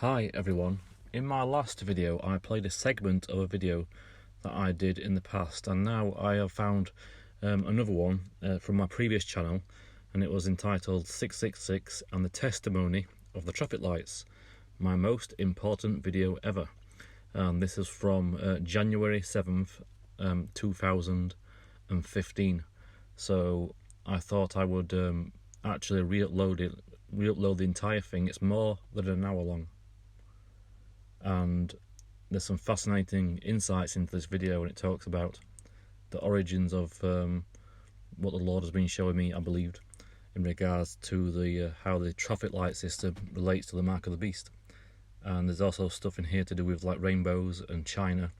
Hi everyone. In my last video I played a segment of a video that I did in the past, and now I have found another one from my previous channel, and it was entitled 666 and the Testimony of the Traffic Lights, my most important video ever. And this is from January 7th 2015. So I thought I would actually re-upload the entire thing. It's more than an hour long, and there's some fascinating insights into this video, and it talks about the origins of what the Lord has been showing me, I believed, in regards to the how the traffic light system relates to the mark of the beast. And there's also stuff in here to do with like rainbows and China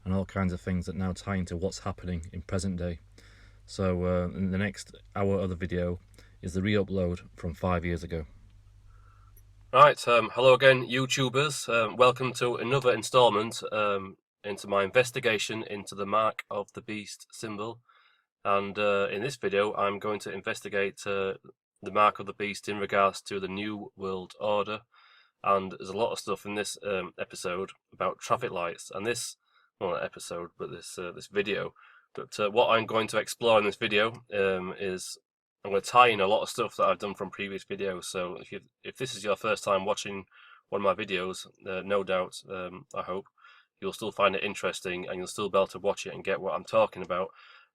and all kinds of things that now tie into what's happening in present day. So in the next hour of the video is the re-upload from 5 years ago. Right, hello again, YouTubers. Welcome to another installment into my investigation into the Mark of the Beast symbol. And in this video, I'm going to investigate the Mark of the Beast in regards to the New World Order. And there's a lot of stuff in this episode about traffic lights. And this, well, not episode, but this video. But what I'm going to explore in this video is I'm going to tie in a lot of stuff that I've done from previous videos. So if this is your first time watching one of my videos, no doubt, I hope, you'll still find it interesting and you'll still be able to watch it and get what I'm talking about.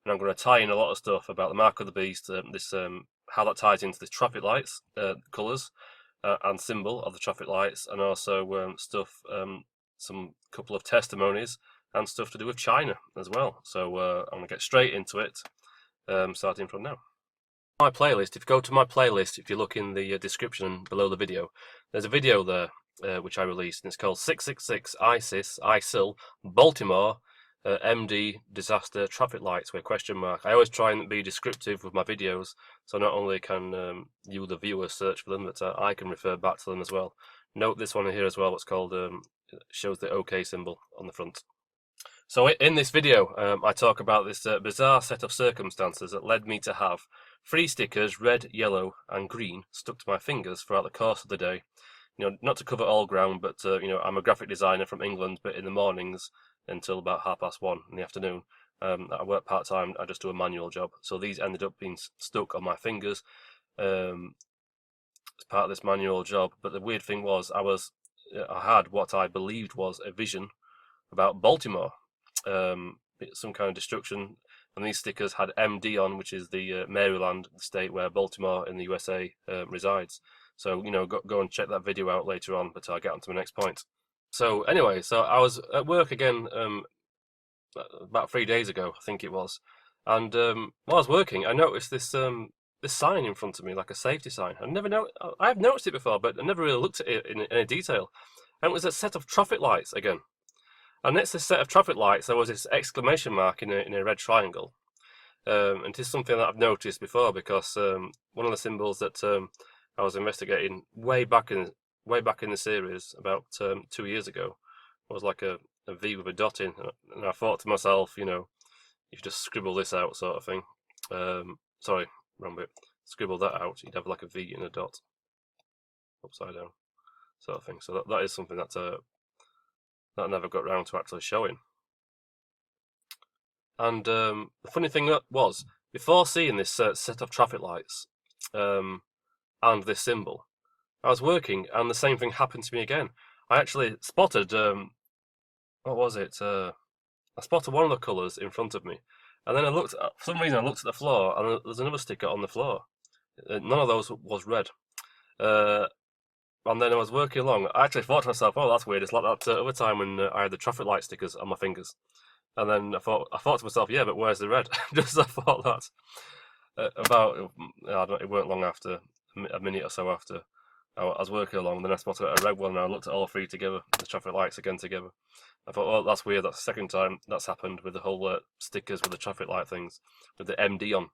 And I'm going to tie in a lot of stuff about the Mark of the Beast, how that ties into the traffic lights, colours, and symbol of the traffic lights, and also some couple of testimonies and stuff to do with China as well. So I'm going to get straight into it, starting from now. My playlist, if you go to my playlist, if you look in the description below the video, there's a video there which I released, and it's called 666 ISIL Baltimore MD Disaster Traffic Lights with question mark. I always try and be descriptive with my videos, so not only can you, the viewer, search for them, but I can refer back to them as well. Note this one here as well, what's called, shows the OK symbol on the front. So in this video, I talk about this bizarre set of circumstances that led me to have 3 stickers, red, yellow and green, stuck to my fingers throughout the course of the day. You know, not to cover all ground, but you know, I'm a graphic designer from England, but in the mornings until about 1:30 in the afternoon, I work part-time, I just do a manual job. So these ended up being stuck on my fingers as part of this manual job. But the weird thing was, I had what I believed was a vision about Baltimore. Some kind of destruction, and these stickers had MD on, which is the Maryland state where Baltimore in the USA resides. So, you know, go and check that video out later on, but I'll get on to my next point. So anyway, so I was at work again about 3 days ago, I think it was, and while I was working, I noticed this sign in front of me, like a safety sign. I've noticed it before, but I never really looked at it in any detail. And it was a set of traffic lights again. And next to the set of traffic lights, there was this exclamation mark in a red triangle. And it is something that I've noticed before, because one of the symbols that I was investigating way back in the series about 2 years ago was like a V with a dot in, and I thought to myself, you know, you could just scribble this out, sort of thing. Sorry, wrong bit. Scribble that out, you'd have like a V and a dot upside down, sort of thing. So that is something that I never got round to actually showing. And the funny thing was, before seeing this set of traffic lights and this symbol, I was working and the same thing happened to me again. I actually spotted, what was it? I spotted one of the colours in front of me. And then for some reason I looked at the floor, and there's another sticker on the floor. None of those was red. And then I was working along. I actually thought to myself, "Oh, that's weird. It's like that other time when I had the traffic light stickers on my fingers." And then I thought to myself, "Yeah, but where's the red?" Just I thought that about I don't know, it weren't long after, a minute or so after, I was working along. And then I spotted a red one, and I looked at all 3 together, the traffic lights again together. I thought, "Oh, that's weird. That's the second time that's happened with the whole stickers with the traffic light things with the MD on."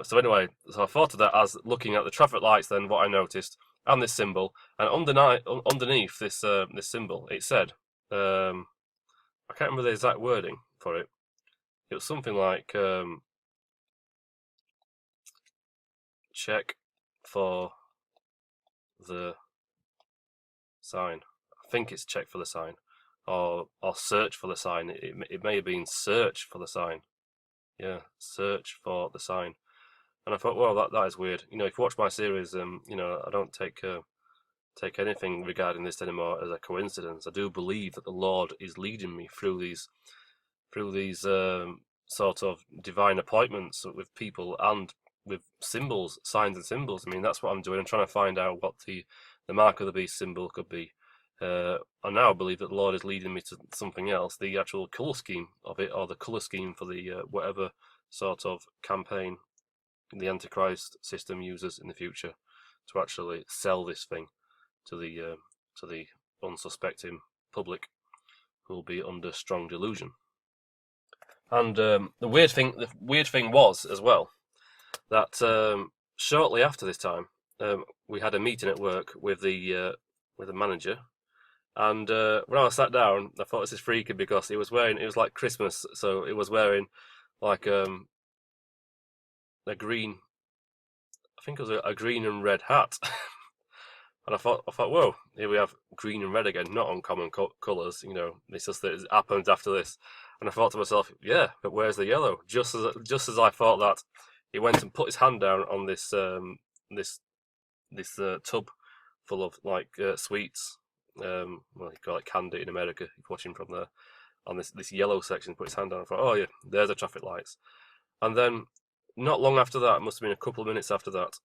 So anyway, so I thought of that as looking at the traffic lights. Then what I noticed, and this symbol, and underneath this symbol, it said, I can't remember the exact wording for it. It was something like check for the sign. I think it's check for the sign, or search for the sign. It may have been search for the sign. Yeah, search for the sign. And I thought, well, that is weird. You know, if you watch my series, you know, I don't take anything regarding this anymore as a coincidence. I do believe that the Lord is leading me through these sort of divine appointments with people and with symbols, signs and symbols. I mean, that's what I'm doing. I'm trying to find out what the mark of the beast symbol could be. I now believe that the Lord is leading me to something else, the actual colour scheme of it, or the colour scheme for the whatever sort of campaign the Antichrist system uses in the future to actually sell this thing to the unsuspecting public who will be under strong delusion. And the weird thing was as well that shortly after this time, we had a meeting at work with the manager, and when I sat down, I thought this is freaky because it was like Christmas, so it was wearing like a green, I think it was a green and red hat. And I thought, whoa, here we have green and red again, not uncommon colours, you know. It's just that it happened after this, and I thought to myself, yeah, but where's the yellow? Just as I thought that, he went and put his hand down on this tub full of like sweets. Well, you call it candy in America. If you're watching from there, on this yellow section, put his hand down. I thought, oh yeah, there's the traffic lights. And then, not long after that, it must have been a couple of minutes after that,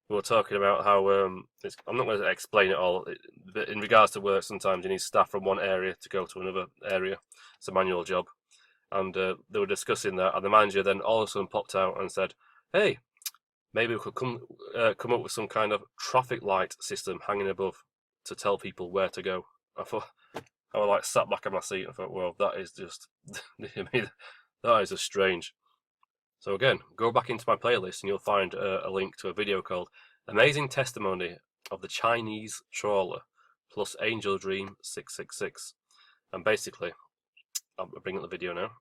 we were talking about how I'm not going to explain it all, but in regards to work, sometimes you need staff from one area to go to another area. It's a manual job, and they were discussing that, and the manager then all of a sudden popped out and said, "Hey, maybe we could come up with some kind of traffic light system hanging above to tell people where to go." I thought, I was like sat back in my seat and I thought, well, that is just, I mean, that is just strange. So again, go back into my playlist and you'll find a link to a video called Amazing Testimony of the Chinese Trawler plus Angel Dream 666. And basically, I'll bring up the video now.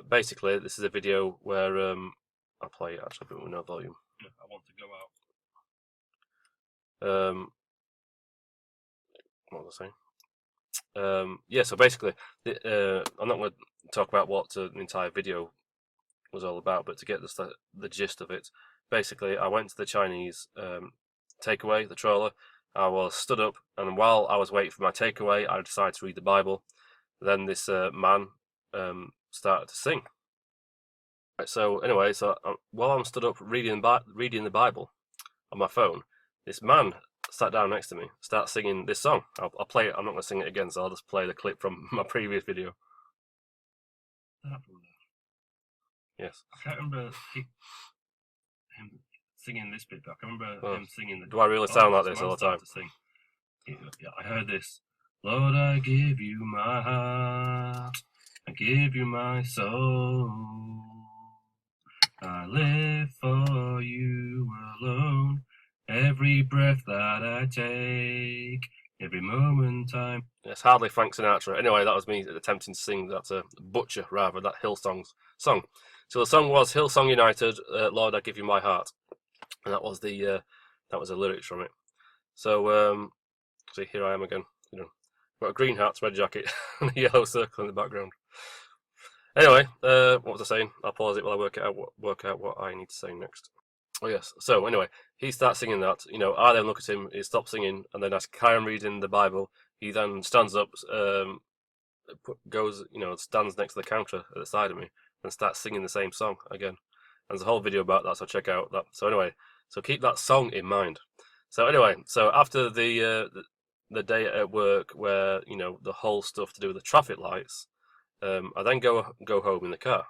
Basically, this is a video where I'll play it actually, but with no volume. I want to go out. What was I saying? Yeah, so basically, I'm not going to talk about what the entire video was all about, but to get the gist of it, basically, I went to the Chinese takeaway, the trawler. I was stood up, and while I was waiting for my takeaway, I decided to read the Bible. Then this man started to sing. Right, so anyway, while I'm stood up reading the Bible on my phone, this man sat down next to me, starts singing this song. I'll play it. I'm not going to sing it again, so I'll just play the clip from my previous video. Yes. I can't remember him singing this bit, but I can remember him singing. Do I really sound like this all the time? Yeah, I heard this. Lord, I give you my heart, I give you my soul. I live for you alone. Every breath that I take, every moment I'm. It's hardly Frank Sinatra. Anyway, that was me attempting to sing that butcher rather that Hillsong's song. So the song was Hillsong United, Lord, I give you my heart, and that was the lyrics from it. So see, here I am again. You know, got a green hat, red jacket, and a yellow circle in the background. Anyway, what was I saying? I'll pause it while I work out what I need to say next. Oh yes. So anyway, he starts singing that. You know, I then look at him. He stops singing, and then as I carry on reading the Bible, he then stands up, goes, you know, stands next to the counter at the side of me, and starts singing the same song again. And there's a whole video about that, so check out that. So anyway, so keep that song in mind. So anyway, so after the day at work where, you know, the whole stuff to do with the traffic lights, I then go home in the car.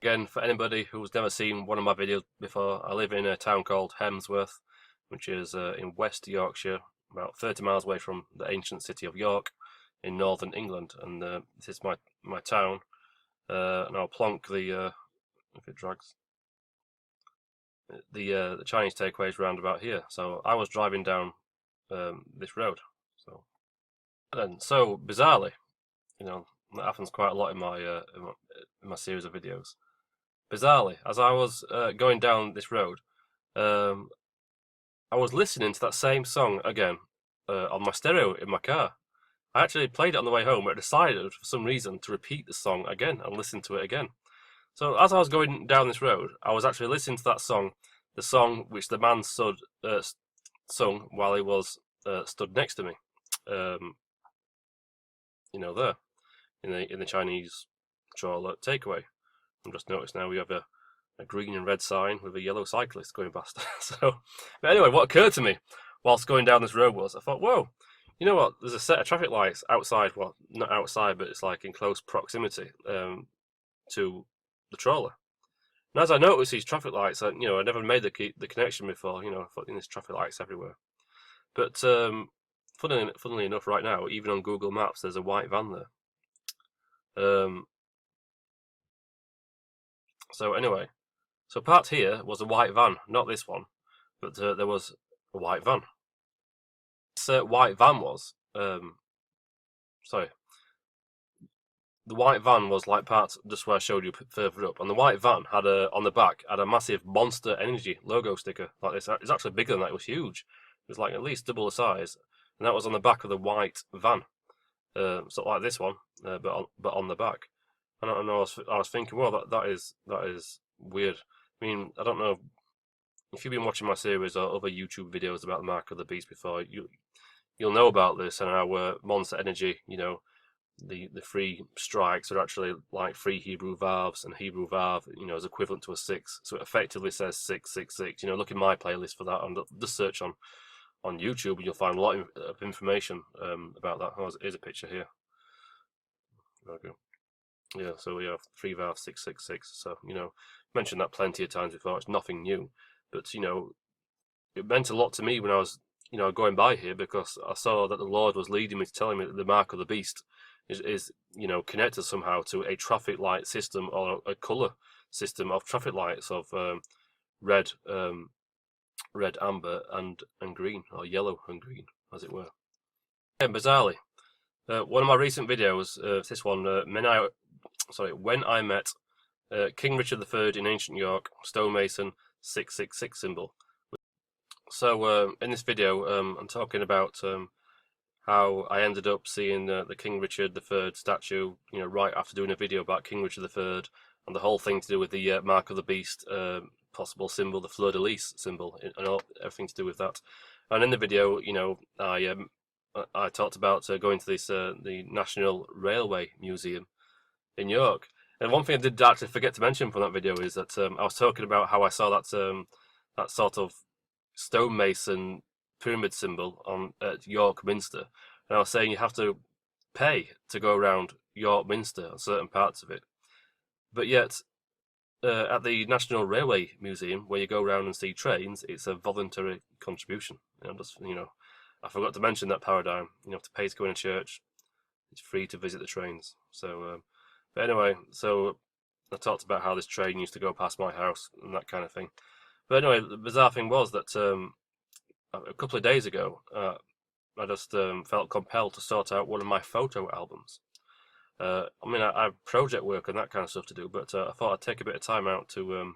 Again, for anybody who's never seen one of my videos before, I live in a town called Hemsworth, which is in West Yorkshire, about 30 miles away from the ancient city of York in northern England. And this is my town. And I'll plonk the if it drags the Chinese takeaways round about here. So I was driving down this road. So bizarrely, you know, that happens quite a lot in my series of videos. Bizarrely, as I was going down this road, I was listening to that same song again, on my stereo in my car. I actually played it on the way home, but I decided for some reason to repeat the song again and listen to it again. So as I was going down this road, I was actually listening to that song, the song which the man sung while he was stood next to me. Um, there in the Chinese trawler takeaway. I've just noticed now we have a green and red sign with a yellow cyclist going past. But anyway, what occurred to me whilst going down this road was I thought, whoa, you know what? There's a set of traffic lights outside. Well, not outside, but it's like in close proximity to the trawler. And as I noticed these traffic lights, I never made the connection before. I thought there's traffic lights everywhere. But funnily enough, right now, even on Google Maps, there's a white van there. So anyway, so part here was a white van, not this one, but there was a white van. This white van was, sorry, the white van was like part just where I showed you further up, and the white van had on the back had a massive Monster Energy logo sticker like this. It's actually bigger than that. It was huge. It was like at least double the size, and that was on the back of the white van, so like this one, but on the back. And I was thinking, well, that is weird. I mean, I don't know if you've been watching my series or other YouTube videos about the Mark of the Beast before. You'll know about this and how Monster Energy, the three strikes are actually like three Hebrew Vavs, and Hebrew Vav, is equivalent to a 6. So it effectively says 666. Look in my playlist for that, and just search on YouTube, and you'll find a lot of information about that. Oh, here's a picture here. There we go. Yeah, so we have 3 Vav 666. So, mentioned that plenty of times before. It's nothing new. But, it meant a lot to me when I was, going by here, because I saw that the Lord was leading me to telling me that the Mark of the Beast is connected somehow to a traffic light system, or a colour system of traffic lights of red, amber, and green, or yellow and green, as it were. And bizarrely, one of my recent videos, this one, when I met King Richard III in ancient York, stonemason, 666 symbol. So in this video, I'm talking about how I ended up seeing the King Richard III statue, right after doing a video about King Richard III, and the whole thing to do with the Mark of the Beast possible symbol, the fleur-de-lis symbol, and everything to do with that. And in the video, I talked about going to this the National Railway Museum in York. And one thing I did actually forget to mention from that video is that I was talking about how I saw that sort of stonemason pyramid symbol at York Minster, and I was saying you have to pay to go around York Minster on certain parts of it, but yet at the National Railway Museum, where you go around and see trains, it's a voluntary contribution. I forgot to mention that paradigm. You have to pay to go in a church. It's free to visit the trains. So, but anyway, so I talked about how this train used to go past my house and that kind of thing. But anyway, the bizarre thing was that a couple of days ago, I just felt compelled to sort out one of my photo albums. I have project work and that kind of stuff to do, but I thought I'd take a bit of time out to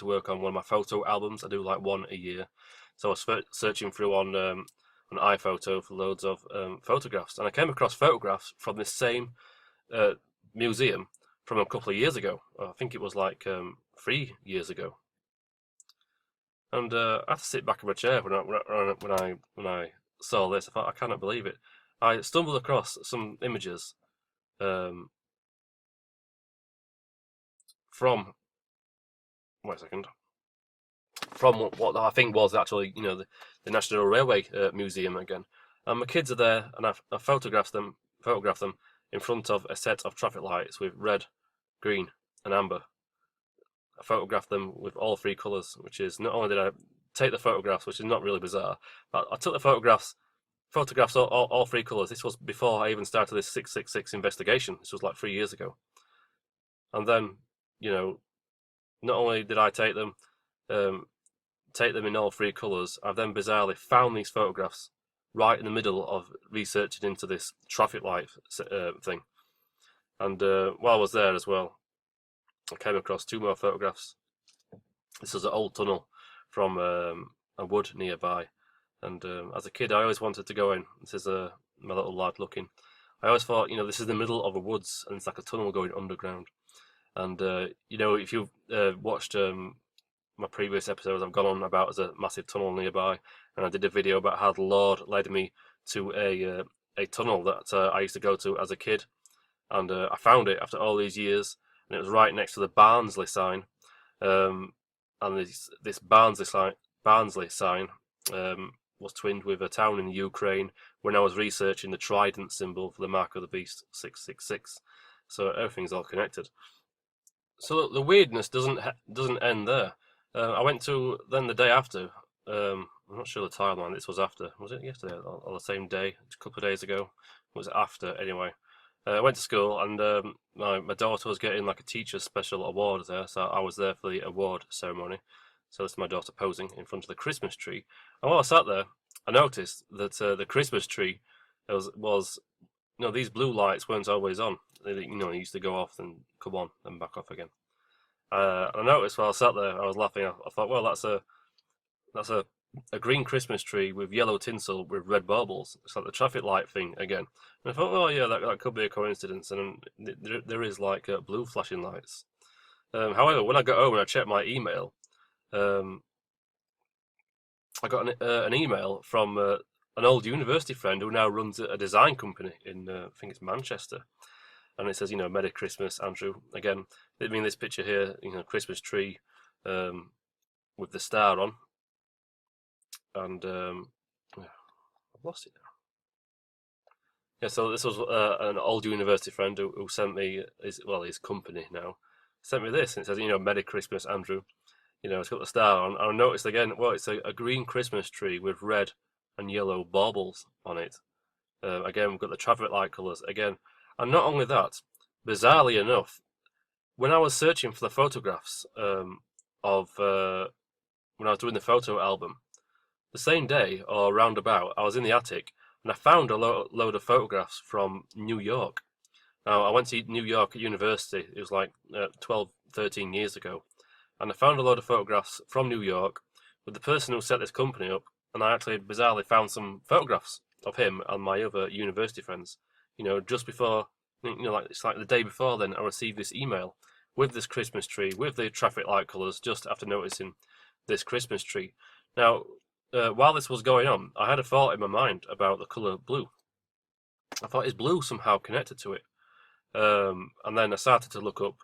work on one of my photo albums. I do like one a year, so I was searching through on iPhoto for loads of photographs, and I came across photographs from this same museum from a couple of years ago. I think it was like 3 years ago. And I had to sit back in my chair when I saw this. I thought, I cannot believe it. I stumbled across some images from wait a second, from what I think was actually the National Railway Museum again. And my kids are there, and I photographed them in front of a set of traffic lights with red, green, and amber. I photographed them with all 3 colours, which is, not only did I take the photographs, which is not really bizarre, but I took the photographs all 3 colours. This was before I even started this 666 investigation. This was like 3 years ago. And then, not only did I take them in all 3 colours, I've then bizarrely found these photographs right in the middle of researching into this traffic light thing. And while I was there as well, I came across 2 more photographs. This was an old tunnel from a wood nearby, And as a kid, I always wanted to go in. This is my little lad looking. I always thought, this is the middle of a woods, and it's like a tunnel going underground. And if you've watched my previous episodes, I've gone on about there's a massive tunnel nearby, and I did a video about how the Lord led me to a tunnel that I used to go to as a kid, and I found it after all these years, and it was right next to the Barnsley sign, um, and this Barnsley sign was twinned with a town in Ukraine when I was researching the trident symbol for the mark of the beast 666. So everything's all connected. So the weirdness doesn't end there. I went to then the day after. I'm not sure the timeline. This was after. Was it yesterday or the same day? A couple of days ago. It was after anyway. I went to school and my daughter was getting like a teacher's special award there, so I was there for the award ceremony. So this is my daughter posing in front of the Christmas tree. And while I sat there, I noticed that the Christmas tree was these blue lights weren't always on. They used to go off and come on and back off again. I noticed while I sat there, I was laughing. I thought, well, that's a green Christmas tree with yellow tinsel with red baubles. It's like the traffic light thing again. And I thought, well, yeah, that could be a coincidence. And there is like blue flashing lights. However, when I got home and I checked my email, um, I got an email from an old university friend who now runs a design company in I think it's Manchester, and it says, Merry Christmas, Andrew. Again, I mean this picture here, Christmas tree with the star on, and I've lost it now. Yeah, so this was an old university friend who sent me his company now sent me this, and it says, Merry Christmas, Andrew. It's got the star on. I noticed again, well, it's a green Christmas tree with red and yellow baubles on it. Again, we've got the traffic light colours again. And not only that, bizarrely enough, when I was searching for the photographs of when I was doing the photo album, the same day or roundabout, I was in the attic and I found a load of photographs from New York. Now, I went to New York at university. It was like 12, 13 years ago. And I found a load of photographs from New York with the person who set this company up, and I actually bizarrely found some photographs of him and my other university friends. Just before, like it's like the day before. Then I received this email with this Christmas tree, with the traffic light colours, just after noticing this Christmas tree. Now, while this was going on, I had a thought in my mind about the colour blue. I thought, is blue somehow connected to it? And then I started to look up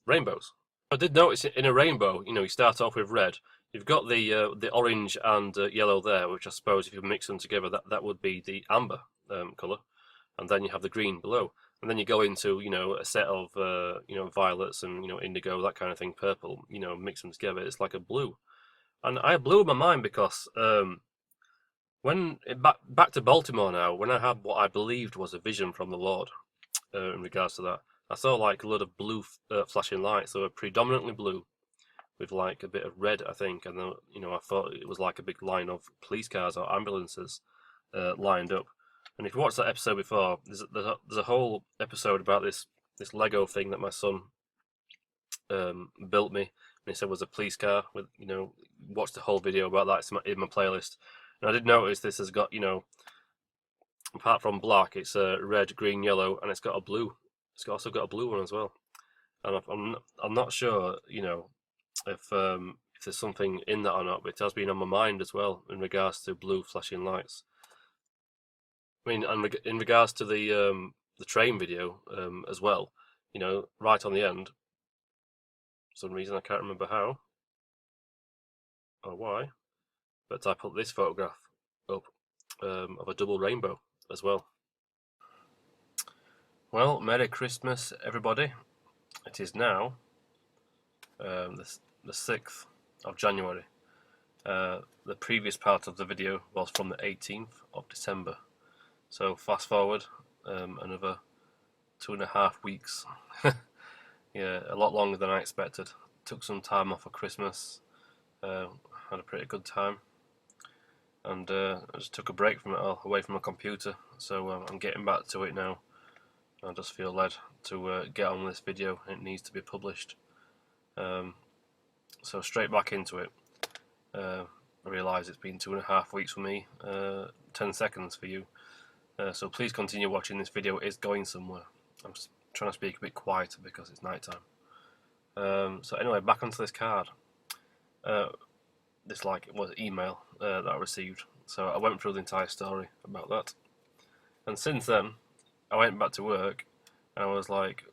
rainbows. I did notice in a rainbow, you start off with red. You've got the orange and yellow there, which I suppose if you mix them together, that would be the amber colour, and then you have the green below, and then you go into a set of violets and indigo, that kind of thing, purple. Mix them together, it's like a blue. And I blew my mind because when back to Baltimore now, when I had what I believed was a vision from the Lord in regards to that. I saw like a lot of blue flashing lights. They were predominantly blue, with like a bit of red, I think. And then, I thought it was like a big line of police cars or ambulances lined up. And if you watched that episode before, there's a whole episode about this Lego thing that my son built me, and he said was a police car. With watched the whole video about that. It's in my playlist. And I did notice this has got apart from black, it's red, green, yellow, and it's got a blue. It's also got a blue one as well. And I'm not sure, if there's something in that or not, but it has been on my mind as well in regards to blue flashing lights. I mean, and in regards to the train video as well, right on the end, for some reason I can't remember how or why, but I put this photograph up of a double rainbow as well. Well, Merry Christmas, everybody. It is now the 6th of January. The previous part of the video was from the 18th of December. So fast forward another 2.5 weeks. Yeah, a lot longer than I expected. Took some time off for Christmas. Had a pretty good time. And I just took a break from it all, away from my computer. So I'm getting back to it now. I just feel led to get on with this video. It needs to be published. So straight back into it. I realise it's been 2.5 weeks for me, 10 seconds for you. So please continue watching. This video is going somewhere. I'm just trying to speak a bit quieter because it's night time. So anyway, back onto this card. This was email that I received. So I went through the entire story about that. And since then, I went back to work and I was like,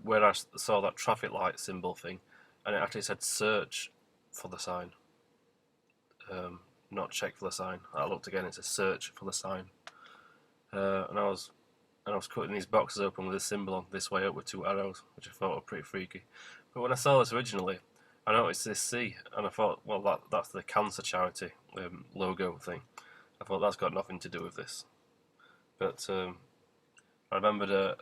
where I saw that traffic light symbol thing, and it actually said search for the sign. Not check for the sign. I looked again, it says search for the sign. And I was cutting these boxes open with this symbol on this way up with 2 arrows, which I thought were pretty freaky. But when I saw this originally, I noticed this C, and I thought, well, that's the cancer charity logo thing. I thought that's got nothing to do with this. But I remembered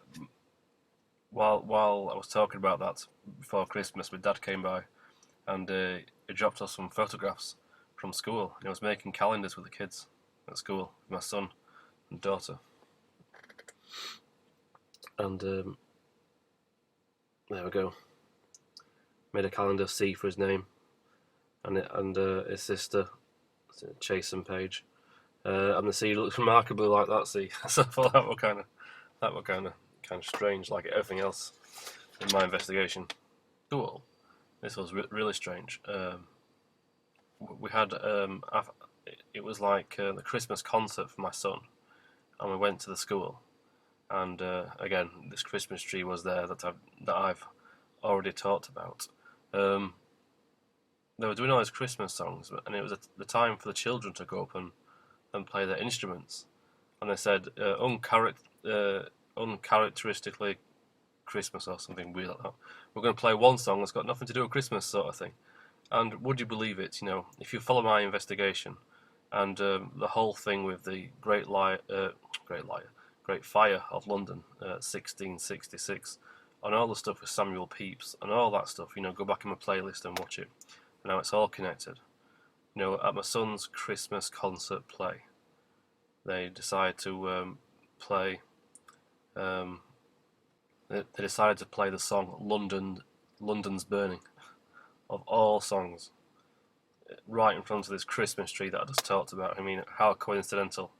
while I was talking about that before Christmas, my dad came by, and he dropped us some photographs from school. He was making calendars with the kids at school, my son and daughter. And there we go. Made a calendar C for his name, and his sister, Chase and Paige. And the C looks remarkably like that C. So I thought that were kind of strange, like everything else in my investigation. Cool. This was really strange. We had it was like the Christmas concert for my son, and we went to the school, and again this Christmas tree was there that I've already talked about. They were doing all these Christmas songs, and it was the time for the children to go up and play their instruments, and they said uncharacteristically Christmas or something weird like that. We're going to play one song that's got nothing to do with Christmas, sort of thing. And would you believe it? If you follow my investigation and the whole thing with the Great Fire of London, 1666, and all the stuff with Samuel Pepys and all that stuff, go back in my playlist and watch it. Now it's all connected. At my son's Christmas concert play, they decided to play. They decided to play the song "London's Burning," of all songs, right in front of this Christmas tree that I just talked about. I mean, how coincidental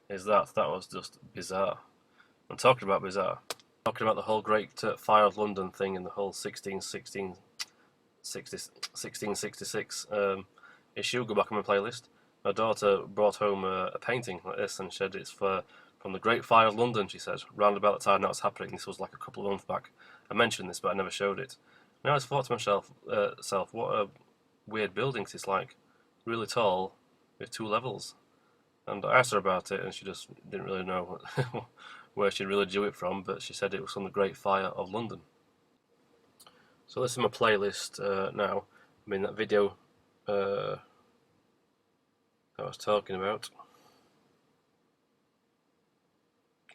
is that? That was just bizarre. I'm talking about bizarre. Talking about the whole Great Fire of London thing and the whole 1666 issue. Go back on my playlist. My daughter brought home a painting like this and said it's from the Great Fire of London, she said, round about the time that was happening. This was like a couple of months back. I mentioned this, but I never showed it. And I just thought to myself, what a weird building, 'cause it's like really tall with 2 levels. And I asked her about it, and she just didn't really know where she'd really do it from, but she said it was from the Great Fire of London. So this is my playlist now. I mean, that video that I was talking about.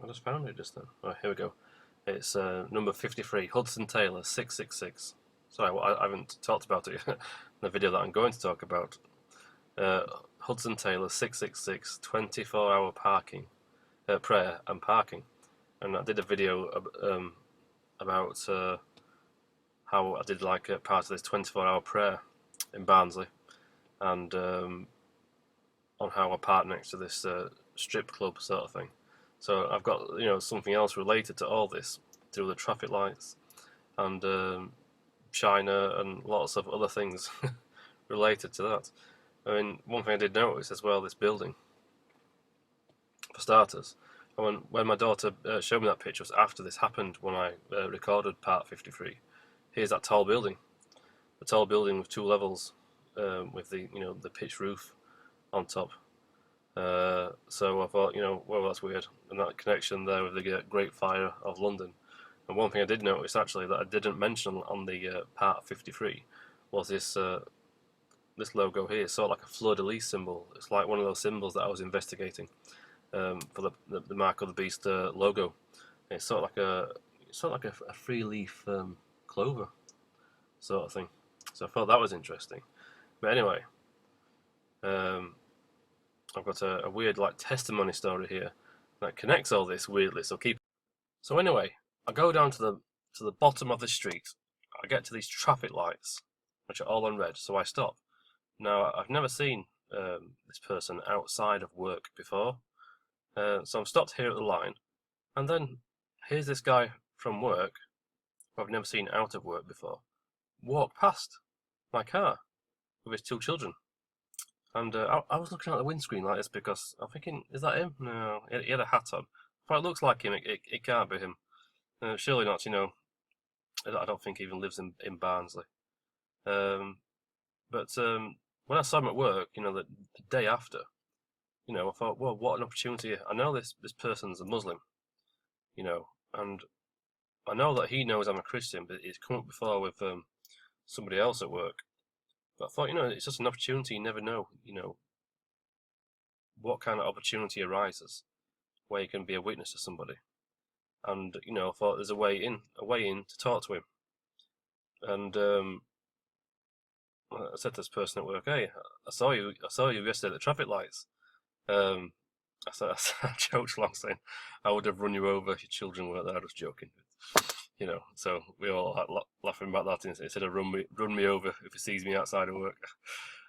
I just found it just then. Oh, here we go. It's number 53, Hudson Taylor, 666. Sorry, I haven't talked about it in the video that I'm going to talk about. Hudson Taylor, 666, 24-hour parking, prayer and parking. And I did a video about how I did like a part of this 24-hour prayer in Barnsley, and on how I parked next to this strip club sort of thing. So I've got something else related to all this, to the traffic lights and China and lots of other things related to that. I mean, one thing I did notice as well, this building, for starters, and when my daughter showed me that picture, it was after this happened, when I recorded part 53. Here's that tall building, the tall building with 2 levels, with the pitched roof on top. So I thought, well, that's weird, and that connection there with the Great Fire of London. And one thing I did notice actually that I didn't mention on the part 53 was this logo here. It's sort of like a fleur-de-lis symbol. It's like one of those symbols that I was investigating for the Mark of the Beast logo. It's sort of like a 3-leaf clover sort of thing. So I thought that was interesting. But anyway, I've got a weird testimony story here that connects all this weirdly. So anyway, I go down to the bottom of the street. I get to these traffic lights, which are all on red. So I stop. Now I've never seen this person outside of work before. So I'm stopped here at the line, and then here's this guy from work, who I've never seen out of work before, walk past my car with his two children. And I was looking at the windscreen like this because I'm thinking, is that him? No, he had a hat on. If it looks like him, it can't be him. Surely not, I don't think he even lives in Barnsley. Um, but when I saw him at work, the day after, I thought, well, what an opportunity. I know this person's a Muslim, and I know that he knows I'm a Christian, but he's come up before with somebody else at work. But I thought, it's just an opportunity. You never know, what kind of opportunity arises where you can be a witness to somebody. And I thought there's a way in to talk to him. And I said to this person at work, "Hey, I saw you yesterday at the traffic lights." Um, I joked along saying, "I would have run you over if your children weren't there." I was joking, So we all had laughing about that instead of run me over if he sees me outside of work.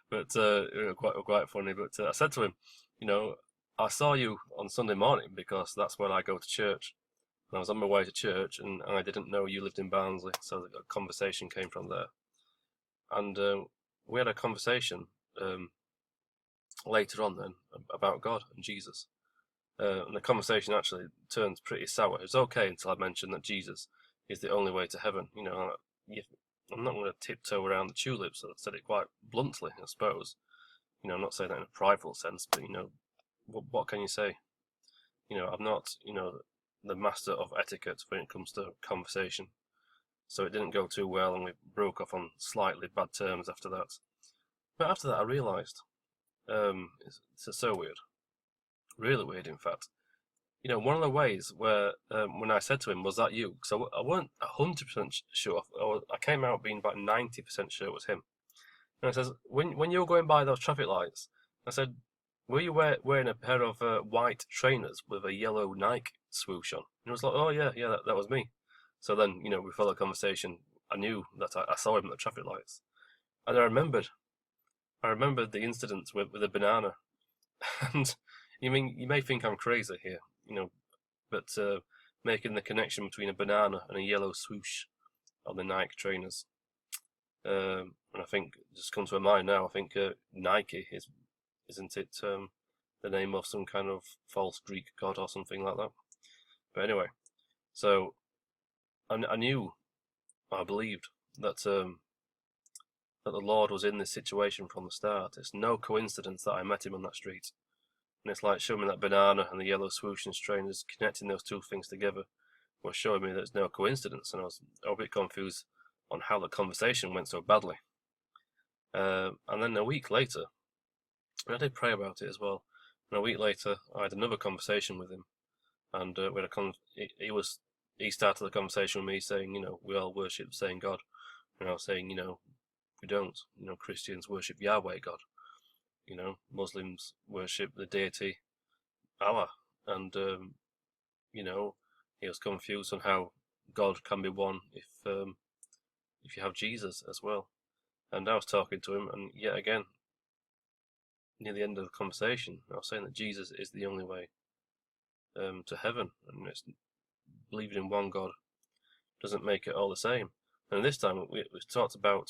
But it was quite funny. But I said to him, I saw you on Sunday morning because that's when I go to church. And I was on my way to church, and I didn't know you lived in Barnsley, so the conversation came from there. And we had a conversation later on then about God and Jesus. And the conversation actually turned pretty sour. It was okay until I mentioned that Jesus is the only way to heaven. I'm not going to tiptoe around the tulips. I said it quite bluntly, I suppose. I'm not saying that in a prideful sense, but what can you say? I'm not, the master of etiquette when it comes to conversation. So it didn't go too well, and we broke off on slightly bad terms after that. But after that, I realised it's so weird, really weird, in fact. One of the ways where when I said to him, "Was that you?" Because I weren't 100% sure. I came out being about 90% sure it was him. And I says, "When you were going by those traffic lights," I said, "Were you wearing a pair of white trainers with a yellow Nike swoosh on?" And he was like, "Oh yeah, that was me." So then, we followed the conversation. I knew that I saw him at the traffic lights, and I remembered the incident with the banana. And you may think I'm crazy here, but making the connection between a banana and a yellow swoosh on the Nike trainers. And I think just comes to my mind now. I think Nike isn't it the name of some kind of false Greek god or something like that? But anyway, so I knew, I believed that the Lord was in this situation from the start. It's no coincidence that I met him on that street. And it's like showing me that banana and the yellow swoosh and trainers, connecting those two things together was showing me that it's no coincidence. And I was a bit confused on how the conversation went so badly. And then a week later, and I did pray about it as well. And a week later, I had another conversation with him, and he started the conversation with me saying, we all worship the same God, and I was saying, we don't. Christians worship Yahweh God. Muslims worship the deity Allah, and he was confused on how God can be one if you have Jesus as well. And I was talking to him, and yet again, near the end of the conversation, I was saying that Jesus is the only way to heaven, and it's believing in one God doesn't make it all the same. And this time we talked about,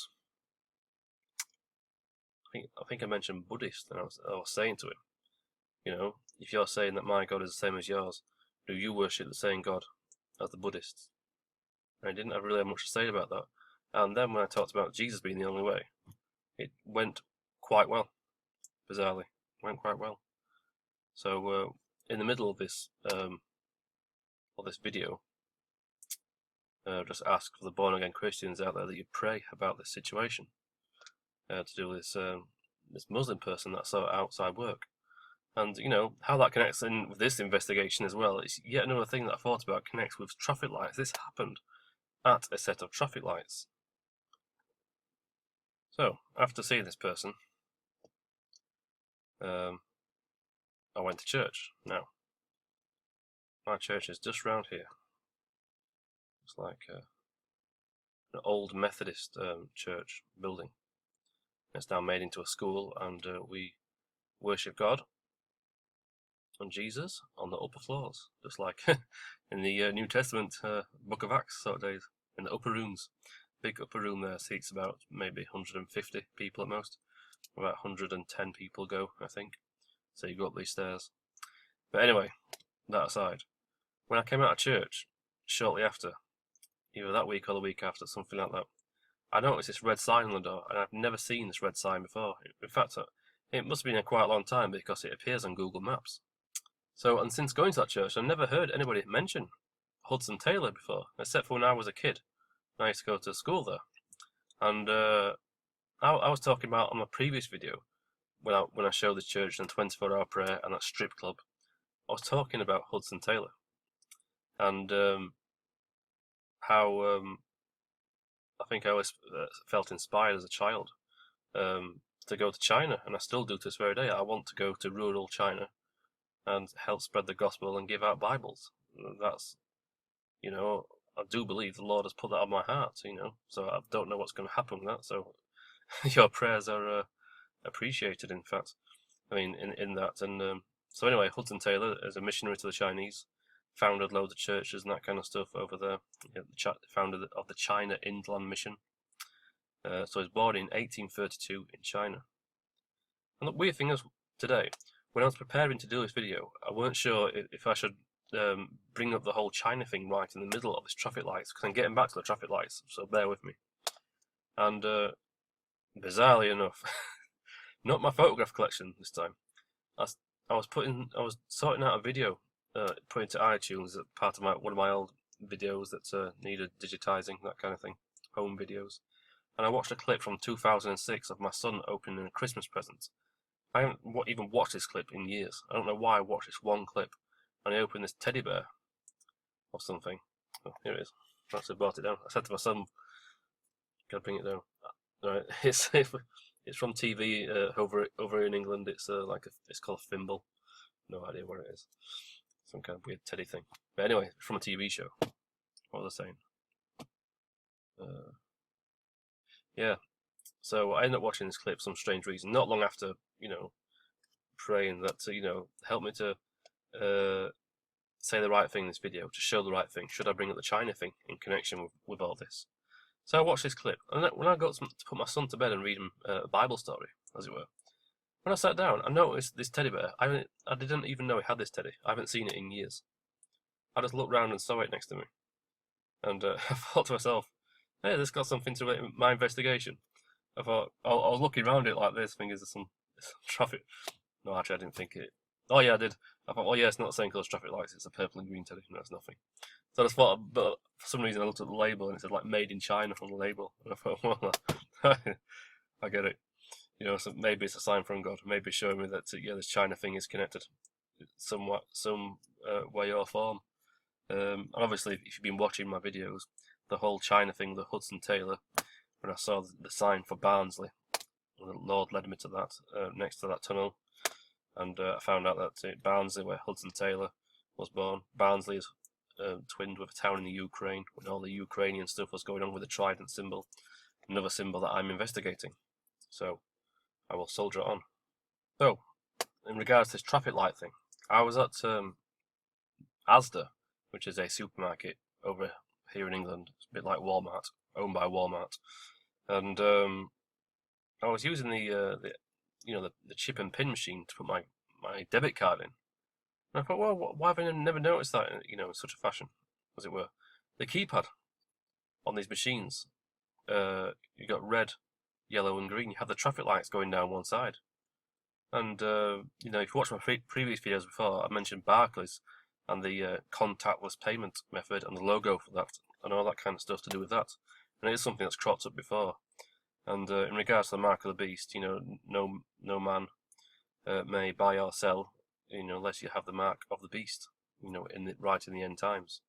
I think I mentioned Buddhist, and I was saying to him, if you're saying that my God is the same as yours, do you worship the same God as the Buddhists? And I didn't really have much to say about that. And then when I talked about Jesus being the only way, it went quite well. Bizarrely, went quite well. So in the middle of this video, just ask for the born again Christians out there that you pray about this situation to do with this Muslim person that I saw outside work. And how that connects in with this investigation as well. It's yet another thing that I thought about connects with traffic lights. This happened at a set of traffic lights. So after seeing this person, I went to church. Now, my church is just round here. It's like an old Methodist church building. It's now made into a school, and we worship God and Jesus on the upper floors, just like in the New Testament Book of Acts sort of days, in the upper rooms. Big upper room there seats about maybe 150 people at most. About 110 people go, I think. So you go up these stairs. But anyway, that aside, when I came out of church, shortly after, either that week or the week after, something like that, I noticed this red sign on the door, and I've never seen this red sign before. In fact, it must have been a quite long time because it appears on Google Maps. So, and since going to that church, I've never heard anybody mention Hudson Taylor before, except for when I was a kid. I used to go to school there, and I was talking about on my previous video when I showed the church and 24-hour prayer and that strip club. I was talking about Hudson Taylor and how I think I always felt inspired as a child to go to China, and I still do to this very day. I want to go to rural China and help spread the gospel and give out Bibles. That's, I do believe the Lord has put that on my heart, so I don't know what's going to happen with that. So your prayers are appreciated, in fact. I mean, in that. And so anyway, Hudson Taylor is a missionary to the Chinese, founded loads of churches and that kind of stuff over there. Founder of the China Inland Mission. So he was born in 1832 in China. And the weird thing is, today, when I was preparing to do this video, I weren't sure if I should bring up the whole China thing right in the middle of this traffic lights, because I'm getting back to the traffic lights, so bear with me. And bizarrely enough, not my photograph collection this time. I was sorting out a video, putting to iTunes as part of one of my old videos that needed digitizing, that kind of thing, home videos. And I watched a clip from 2006 of my son opening a Christmas present. I haven't even watched this clip in years. I don't know why I watched this one clip. And he opened this teddy bear or something. Oh, here it is. I actually brought it down. I said to my son, "Gotta bring it down." Right, it's from TV over in England. It's it's called a thimble. No idea what it is. Some kind of weird teddy thing. But anyway, it's from a TV show. What was I saying? Yeah. So I ended up watching this clip for some strange reason. Not long after, praying that help me to say the right thing in this video, to show the right thing. Should I bring up the China thing in connection with all this? So I watched this clip, and when I got to put my son to bed and read him a Bible story, as it were, when I sat down, I noticed this teddy bear. I didn't even know he had this teddy. I haven't seen it in years. I just looked round and saw it next to me, and I thought to myself, "Hey, this got something to do with my investigation." I thought I was looking around it like this, thinking there's some traffic. No, actually, I didn't think it. Oh yeah, I did. I thought, oh yeah, it's not the same colour as traffic lights. It's a purple and green teddy. No, it's nothing. So I just thought, but for some reason I looked at the label and it said like "Made in China" on the label, and I thought, well, I get it. So maybe it's a sign from God. Maybe showing me that this China thing is connected, somewhat, some way or form. And obviously, if you've been watching my videos, the whole China thing, the Hudson Taylor, when I saw the sign for Barnsley, the Lord led me to that next to that tunnel, and I found out that Barnsley, where Hudson Taylor was born, Barnsley is twinned with a town in the Ukraine, when all the Ukrainian stuff was going on with the trident symbol, another symbol that I'm investigating. So I will soldier on. So, in regards to this traffic light thing, I was at Asda, which is a supermarket over here in England. It's a bit like Walmart, owned by Walmart, and I was using the chip and pin machine to put my debit card in. And I thought, well, why have I never noticed that, in such a fashion, as it were? The keypad on these machines, you got red, yellow, and green. You have the traffic lights going down one side. And, if you watch my previous videos before, I mentioned Barclays and the contactless payment method and the logo for that and all that kind of stuff to do with that. And it is something that's cropped up before. And in regards to the mark of the beast, no man may buy or sell, unless you have the mark of the beast, right in the end times.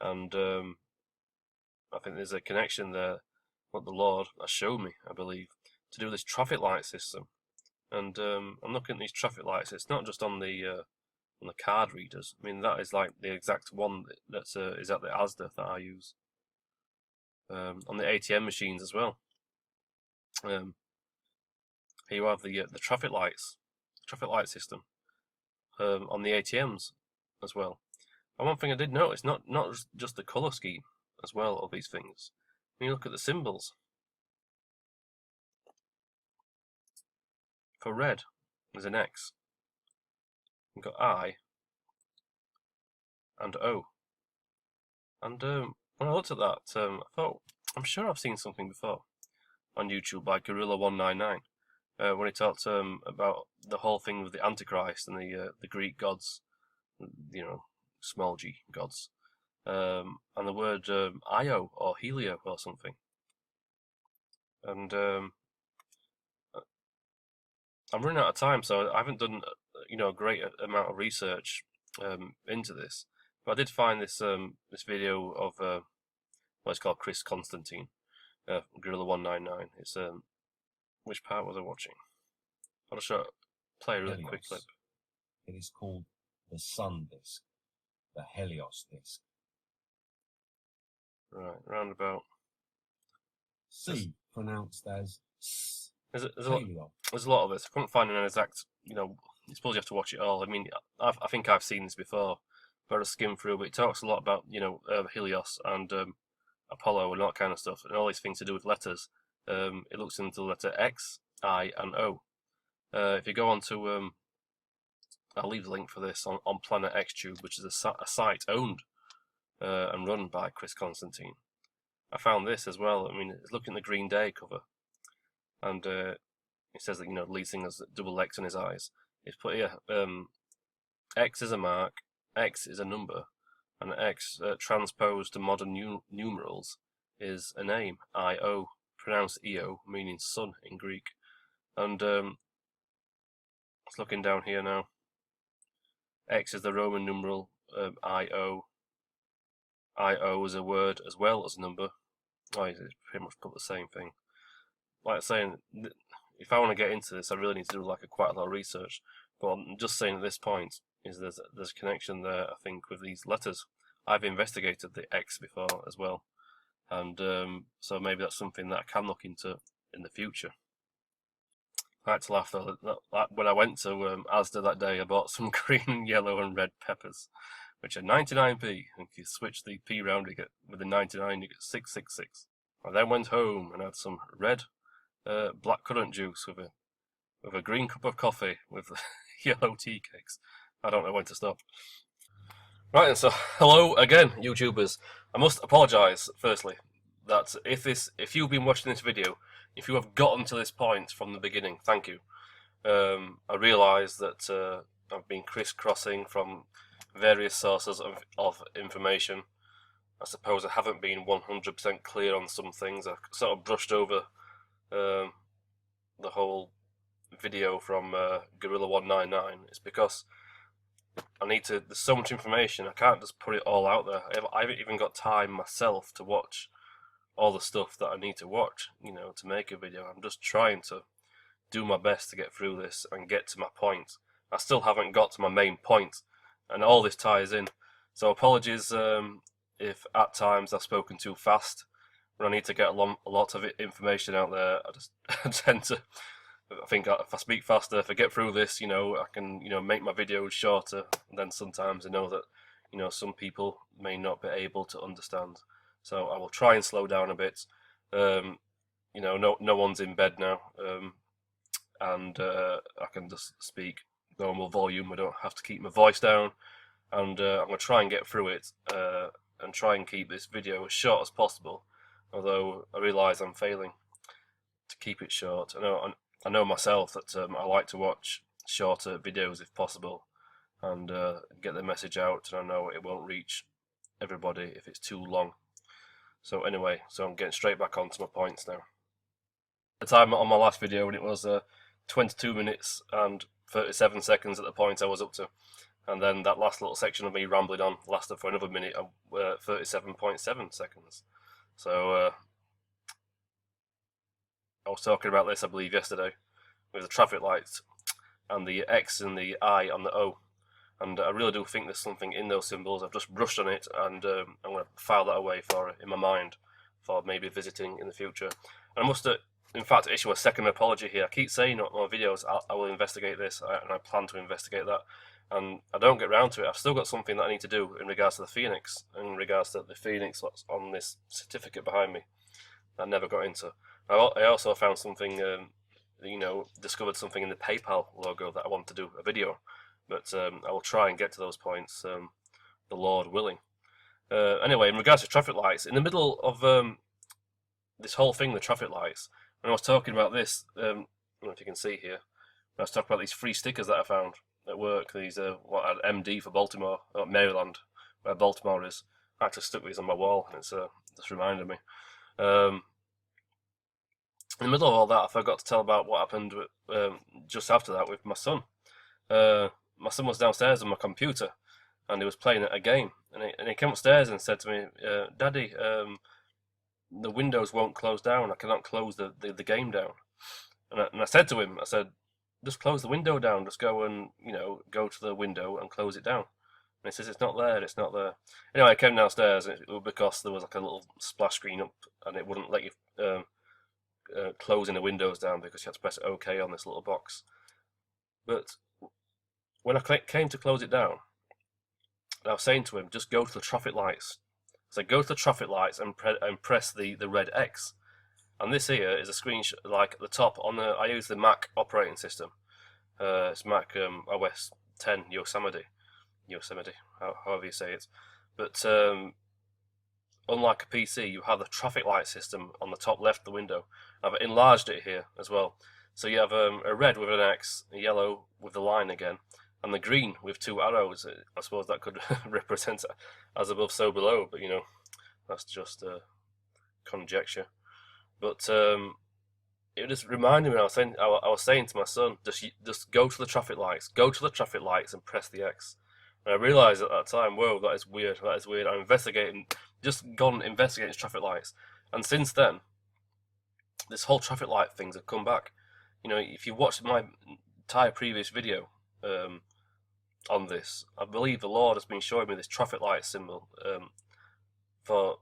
And I think there's a connection there, what the Lord has shown me, I believe, to do with this traffic light system. And I'm looking at these traffic lights. It's not just on the card readers. I mean, that is like the exact one that is at the Asda that I use. On the ATM machines as well. Here you have the traffic lights traffic light system on the ATMs as well. And one thing I did notice, not just the colour scheme as well of these things. When you look at the symbols, for red, there's an X. You've got I and O. And when I looked at that, I thought, I'm sure I've seen something before on YouTube by Gorilla199 when he talked about the whole thing with the Antichrist and the Greek gods, small g gods, and the word Io or Helio or something. And I'm running out of time, so I haven't done a great amount of research into this. But I did find this this video of what's called Chris Constantine, Gorilla199. It's which part was I watching? I'll just play a really quick clip. It is called the Sun Disk, the Helios Disk. Right, roundabout. C pronounced as S. There's a lot of this. I couldn't find an exact, I suppose you have to watch it all. I mean, I think I've seen this before, but I skimmed through, but it talks a lot about, Helios and Apollo and all that kind of stuff, and all these things to do with letters. It looks into the letter X, I, and O. If you go on to, I'll leave the link for this on Planet XTube, which is a site owned and run by Chris Constantine. I found this as well. I mean, it's looking at the Green Day cover, and it says that the lead singer's double X on his eyes. It's put here, X is a mark, X is a number, and X transposed to modern numerals is a name, I-O, pronounced E-O, meaning sun in Greek. And it's looking down here now. X is the Roman numeral, I-O. I-O is a word as well as a number. Oh, it's pretty much put the same thing. Like I'm saying, if I want to get into this, I really need to do quite a lot of research. But I'm just saying at this point is there's a connection there, I think, with these letters. I've investigated the X before as well, and so maybe that's something that I can look into in the future. I had to laugh though. When I went to Asda that day, I bought some green, yellow, and red peppers, which are 99p. And if you switch the p round, you get with the 99, you get 666. I then went home and had some red blackcurrant juice with a green cup of coffee with yellow tea cakes. I don't know when to stop. Right, and so hello again, YouTubers. I must apologise firstly that if you've been watching this video, if you have gotten to this point from the beginning, thank you. I realise that I've been crisscrossing from various sources of information. I suppose I haven't been 100% clear on some things. I sort of brushed over the whole video from Gorilla199. It's because there's so much information, I can't just put it all out there. I haven't even got time myself to watch all the stuff that I need to watch, to make a video. I'm just trying to do my best to get through this and get to my point. I still haven't got to my main point, and all this ties in. So apologies if at times I've spoken too fast. When I need to get a lot of information out there, I just tend to. I think if I speak faster, if I get through this, I can, make my videos shorter. And then sometimes I know that, some people may not be able to understand. So I will try and slow down a bit. No one's in bed now, and I can just speak normal volume. I don't have to keep my voice down, and I'm gonna try and get through it and try and keep this video as short as possible. Although I realise I'm failing to keep it short. I know myself that I like to watch shorter videos if possible, and get the message out. And I know it won't reach everybody if it's too long. So anyway, I'm getting straight back onto my points now. The time on my last video, when it was 22 minutes and 37 seconds at the point I was up to, and then that last little section of me rambling on lasted for another minute, 37.7 seconds. So I was talking about this, I believe, yesterday, with the traffic lights and the X and the I on the O. And I really do think there's something in those symbols. I've just brushed on it, and I'm going to file that away in my mind for maybe visiting in the future. And I must in fact, issue a second apology here. I keep saying on my videos I will investigate this, and I plan to investigate that, and I don't get round to it. I've still got something that I need to do in regards to the Phoenix, in regards to the Phoenix that's on this certificate behind me. I never got into. I also found something, discovered something in the PayPal logo that I want to do a video, but I will try and get to those points, the Lord willing. Anyway, in regards to traffic lights, in the middle of this whole thing, the traffic lights, when I was talking about this, I don't know if you can see here, I was talking about these free stickers that I found at work, these, MD for Baltimore, or Maryland, where Baltimore is. I actually stuck these on my wall, and it's just reminded me. In the middle of all that, I forgot to tell about what happened just after that with my son. My son was downstairs on my computer, and he was playing a game, and he came upstairs and said to me, "Daddy, the windows won't close down. I cannot close the game down." And I said to him, I said, "Just close the window down. Just go and go to the window and close it down." And he says, "It's not there. It's not there." Anyway, I came downstairs because there was like a little splash screen up, and it wouldn't let you closing the windows down because you had to press OK on this little box. But when I came to close it down, I was saying to him, just go to the traffic lights. So go to the traffic lights and press the red X. And this here is a screenshot, like at the top on the. I use the Mac operating system. It's Mac OS 10 Yosemite, however you say it. But unlike a PC, you have the traffic light system on the top left of the window. I've enlarged it here as well. So you have a red with an X, a yellow with the line again, and the green with two arrows. I suppose that could represent as above, so below, but that's just conjecture. But it just reminded me. I was saying to my son, just go to the traffic lights, and press the X. And I realised at that time, whoa, that is weird. That is weird. I'm just gone investigating traffic lights, and since then, this whole traffic light things have come back. If you watched my entire previous video on this, I believe the Lord has been showing me this traffic light symbol for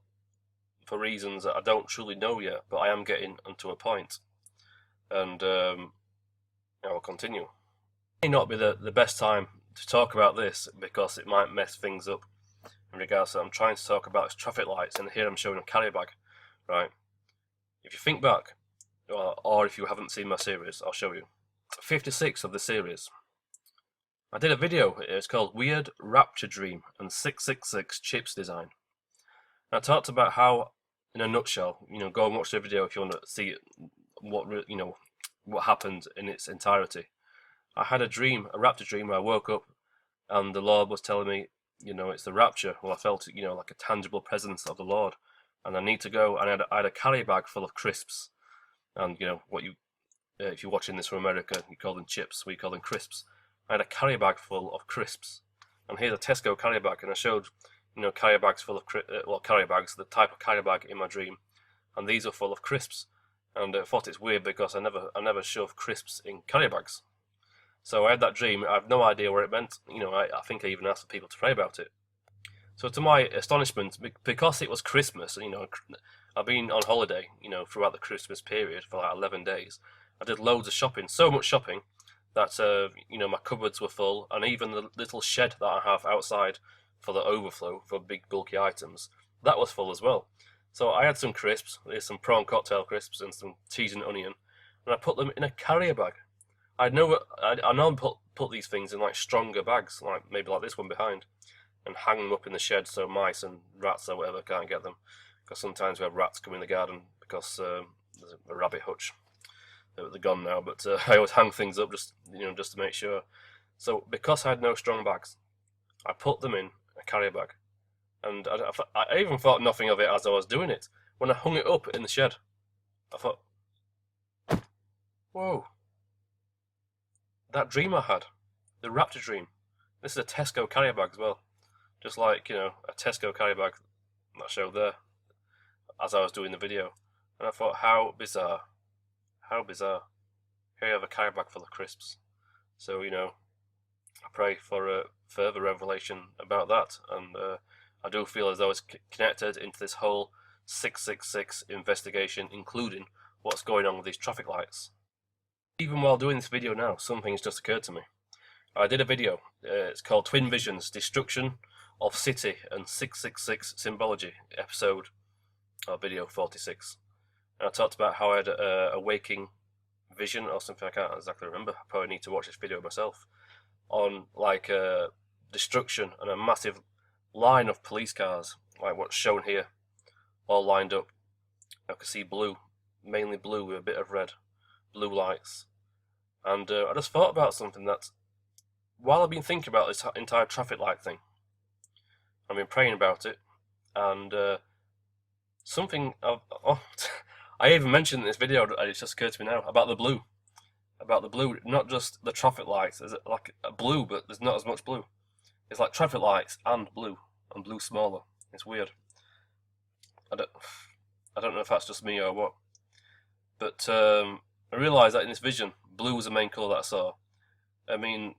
reasons that I don't truly know yet, but I am getting onto a point, and I will continue. It may not be the best time to talk about this because it might mess things up in regards to I'm trying to talk about traffic lights, and here I'm showing a carrier bag, right? If you think back, or if you haven't seen my series, I'll show you. 56 of the series. I did a video, it's called Weird Rapture Dream and 666 Chips Design. And I talked about how, in a nutshell, go and watch the video if you want to see what happened in its entirety. I had a rapture dream, where I woke up and the Lord was telling me, it's the rapture. Well, I felt, like a tangible presence of the Lord, and I need to go. And I had a carry bag full of crisps, and if you're watching this from America, you call them chips, we call them crisps. I had a carry bag full of crisps, and here's a Tesco carry bag, and I showed, carry bags full of carry bags, the type of carry bag in my dream, and these are full of crisps, and I thought it's weird because I never shove crisps in carry bags. So I had that dream. I have no idea what it meant. I think I even asked people to pray about it. So to my astonishment, because it was Christmas, I've been on holiday, throughout the Christmas period for like 11 days. I did loads of shopping, so much shopping that my cupboards were full, and even the little shed that I have outside for the overflow for big bulky items, that was full as well. So I had some crisps, there's some prawn cocktail crisps and some cheese and onion, and I put them in a carrier bag. I know put these things in like stronger bags, like maybe like this one behind, and hang them up in the shed so mice and rats or whatever can't get them. Because sometimes we have rats come in the garden because there's a rabbit hutch. They're gone now, but I always hang things up just to make sure. So because I had no strong bags, I put them in a carrier bag, and I even thought nothing of it as I was doing it. When I hung it up in the shed, I thought, whoa. That dream I had, the rapture dream. This is a Tesco carrier bag as well, just like a Tesco carrier bag that I showed there as I was doing the video. And I thought, how bizarre, how bizarre. Here you have a carrier bag full of crisps. So I pray for a further revelation about that, and I do feel as though it's connected into this whole 666 investigation, including what's going on with these traffic lights. Even while doing this video now, something's just occurred to me. I did a video, it's called Twin Visions, Destruction of City and 666 Symbology, episode, or video 46. And I talked about how I had a waking vision or something, I can't exactly remember, I probably need to watch this video myself, on like destruction and a massive line of police cars, like what's shown here, all lined up. I could see blue, mainly blue with a bit of red, blue lights. And I just thought about something that, while I've been thinking about this entire traffic light thing, I've been praying about it, and something, I even mentioned in this video, it's just occurred to me now, about the blue. About the blue, not just the traffic lights, there's like a blue, but there's not as much blue. It's like traffic lights and blue smaller. It's weird. I don't know if that's just me or what. But I realised that in this vision, blue was the main colour that I saw. I mean,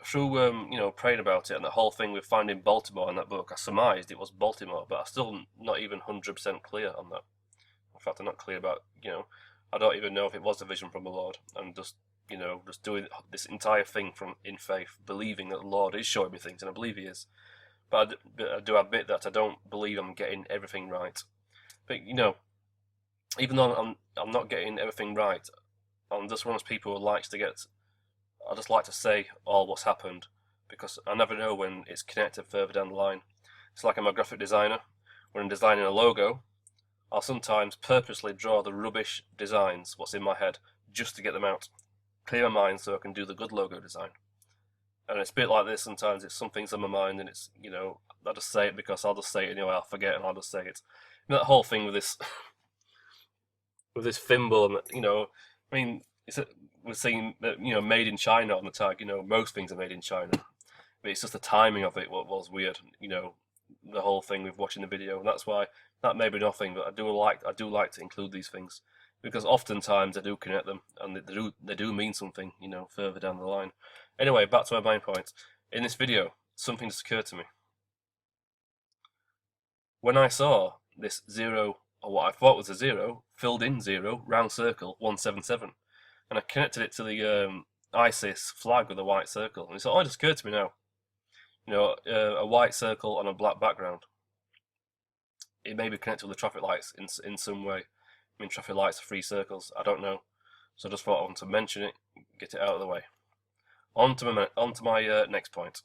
through praying about it and the whole thing with finding Baltimore in that book, I surmised it was Baltimore, but I'm still not even 100% clear on that. In fact, I'm not clear about, I don't even know if it was a vision from the Lord, and just doing this entire thing in faith, believing that the Lord is showing me things, and I believe He is. But I do admit that I don't believe I'm getting everything right. But even though I'm not getting everything right, I'm just one of those people who likes to get. I just like to say all what's happened, because I never know when it's connected further down the line. It's like I'm a graphic designer. When I'm designing a logo, I'll sometimes purposely draw the rubbish designs, what's in my head, just to get them out. Clear my mind so I can do the good logo design. And it's a bit like this sometimes. It's something's on my mind, and it's, I just say it because I'll just say it anyway, I'll forget and I'll just say it. And that whole thing with this with this thimble, and I mean, we're saying that made in China on the tag. Most things are made in China, but it's just the timing of it what was weird. The whole thing with watching the video, and that's why that may be nothing, but I do like to include these things, because oftentimes I do connect them, and they do mean something, further down the line. Anyway, back to my main point. In this video, something just occurred to me. When I saw this zero, or what I thought was a zero, filled in zero, round circle, 177, and I connected it to the ISIS flag with a white circle, and it just occurred to me now. A white circle on a black background. It may be connected with the traffic lights in some way. I mean, traffic lights are 3 circles. I don't know, so I just thought I wanted to mention it, get it out of the way. On to my next point.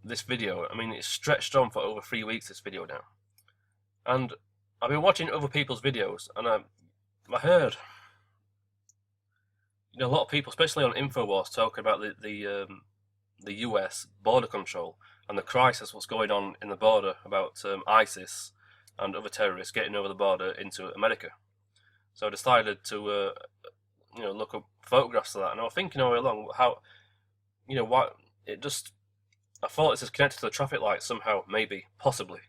This video, I mean, it's stretched on for over 3 weeks. This video now, and I've been watching other people's videos, and I heard, a lot of people, especially on Infowars, talking about the US border control and the crisis what's going on in the border about ISIS and other terrorists getting over the border into America. So I decided to look up photographs of that, and I was thinking all along how, what it just. I thought this is connected to the traffic lights somehow, maybe, possibly.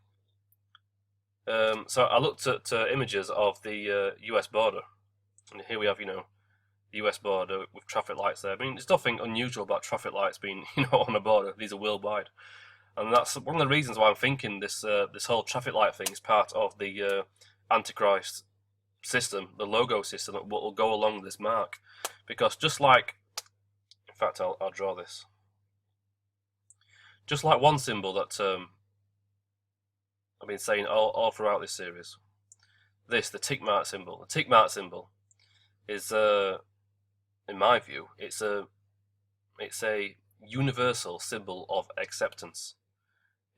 So I looked at images of the US border, and here we have, the US border with traffic lights there. I mean, there's nothing unusual about traffic lights being, on a border. These are worldwide, and that's one of the reasons why I'm thinking this whole traffic light thing is part of the Antichrist system, the logo system that will go along with this mark. Because just like, in fact, I'll draw this. Just like one symbol that I've been saying all throughout this series, the tick mark symbol. The tick mark symbol is, in my view, it's a universal symbol of acceptance.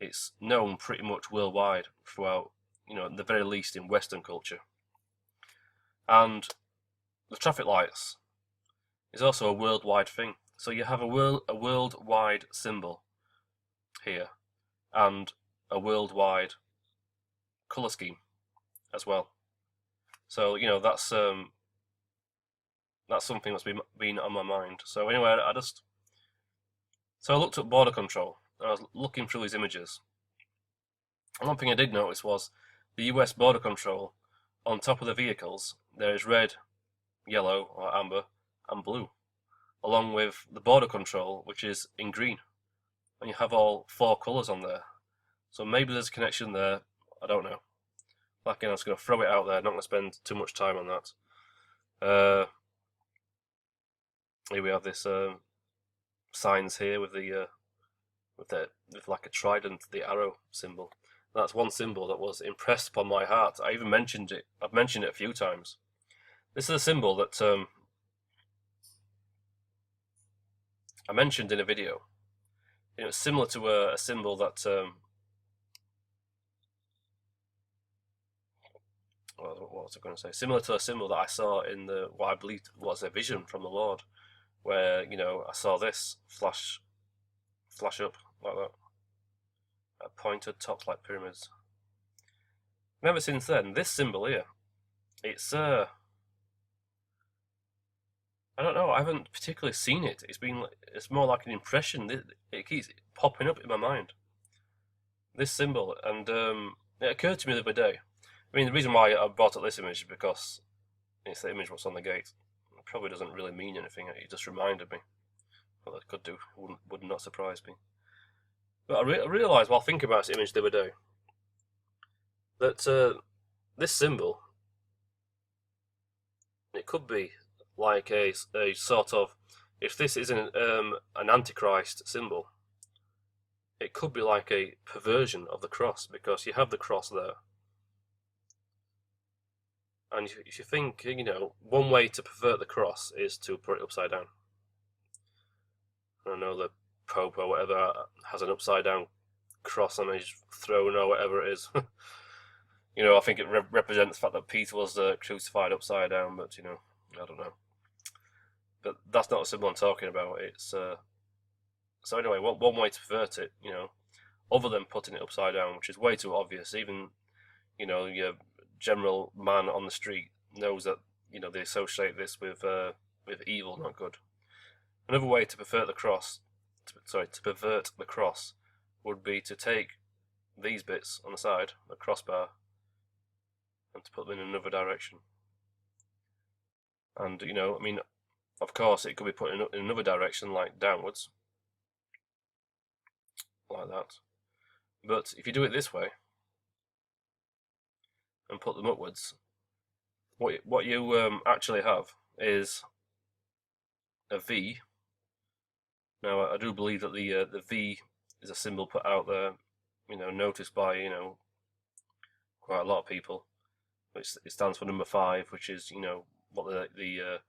It's known pretty much worldwide throughout, at the very least in Western culture. And the traffic lights is also a worldwide thing. So you have a worldwide symbol here, and a worldwide colour scheme as well. So that's something that's been on my mind. So anyway, I looked at border control, and I was looking through these images. And one thing I did notice was the US border control. On top of the vehicles, there is red, yellow or amber, and blue, along with the border control, which is in green. And you have all 4 colours on there. So maybe there's a connection there, I don't know. Again, I'm just going to throw it out there, not going to spend too much time on that. Here we have this signs here with with like a trident, the arrow symbol. That's one symbol that was impressed upon my heart. I even mentioned it. I've mentioned it a few times. This is a symbol that I mentioned in a video. It was similar to a symbol that what was I going to say? Similar to a symbol that I saw in what I believe was a vision from the Lord, where I saw this flash up like that, pointed tops like pyramids. And ever since then, this symbol here, it's I don't know. I haven't particularly seen it. It's more like an impression. It keeps popping up in my mind. This symbol, and it occurred to me the other day. I mean, the reason why I brought up this image is because it's the image what's on the gate. It probably doesn't really mean anything. It just reminded me. Well, it could do. Would not surprise me. But I realised while thinking about this image the other day that this symbol, it could be like a sort of, if this isn't an antichrist symbol, it could be like a perversion of the cross, because you have the cross there. And if you think, one way to pervert the cross is to put it upside down. I know the Pope or whatever has an upside down cross on his throne or whatever it is. I think it represents the fact that Peter was crucified upside down, but I don't know. But that's not the symbol I'm talking about. It's so anyway, one way to pervert it, other than putting it upside down, which is way too obvious. Even your general man on the street knows that they associate this with evil, not good. Another way to pervert the cross, would be to take these bits on the side, the crossbar, and to put them in another direction. And I mean, of course, it could be put in another direction, like downwards, like that. But if you do it this way and put them upwards, what you actually have is a V. Now, I do believe that the V is a symbol put out there, noticed by quite a lot of people. It stands for number 5, which is what the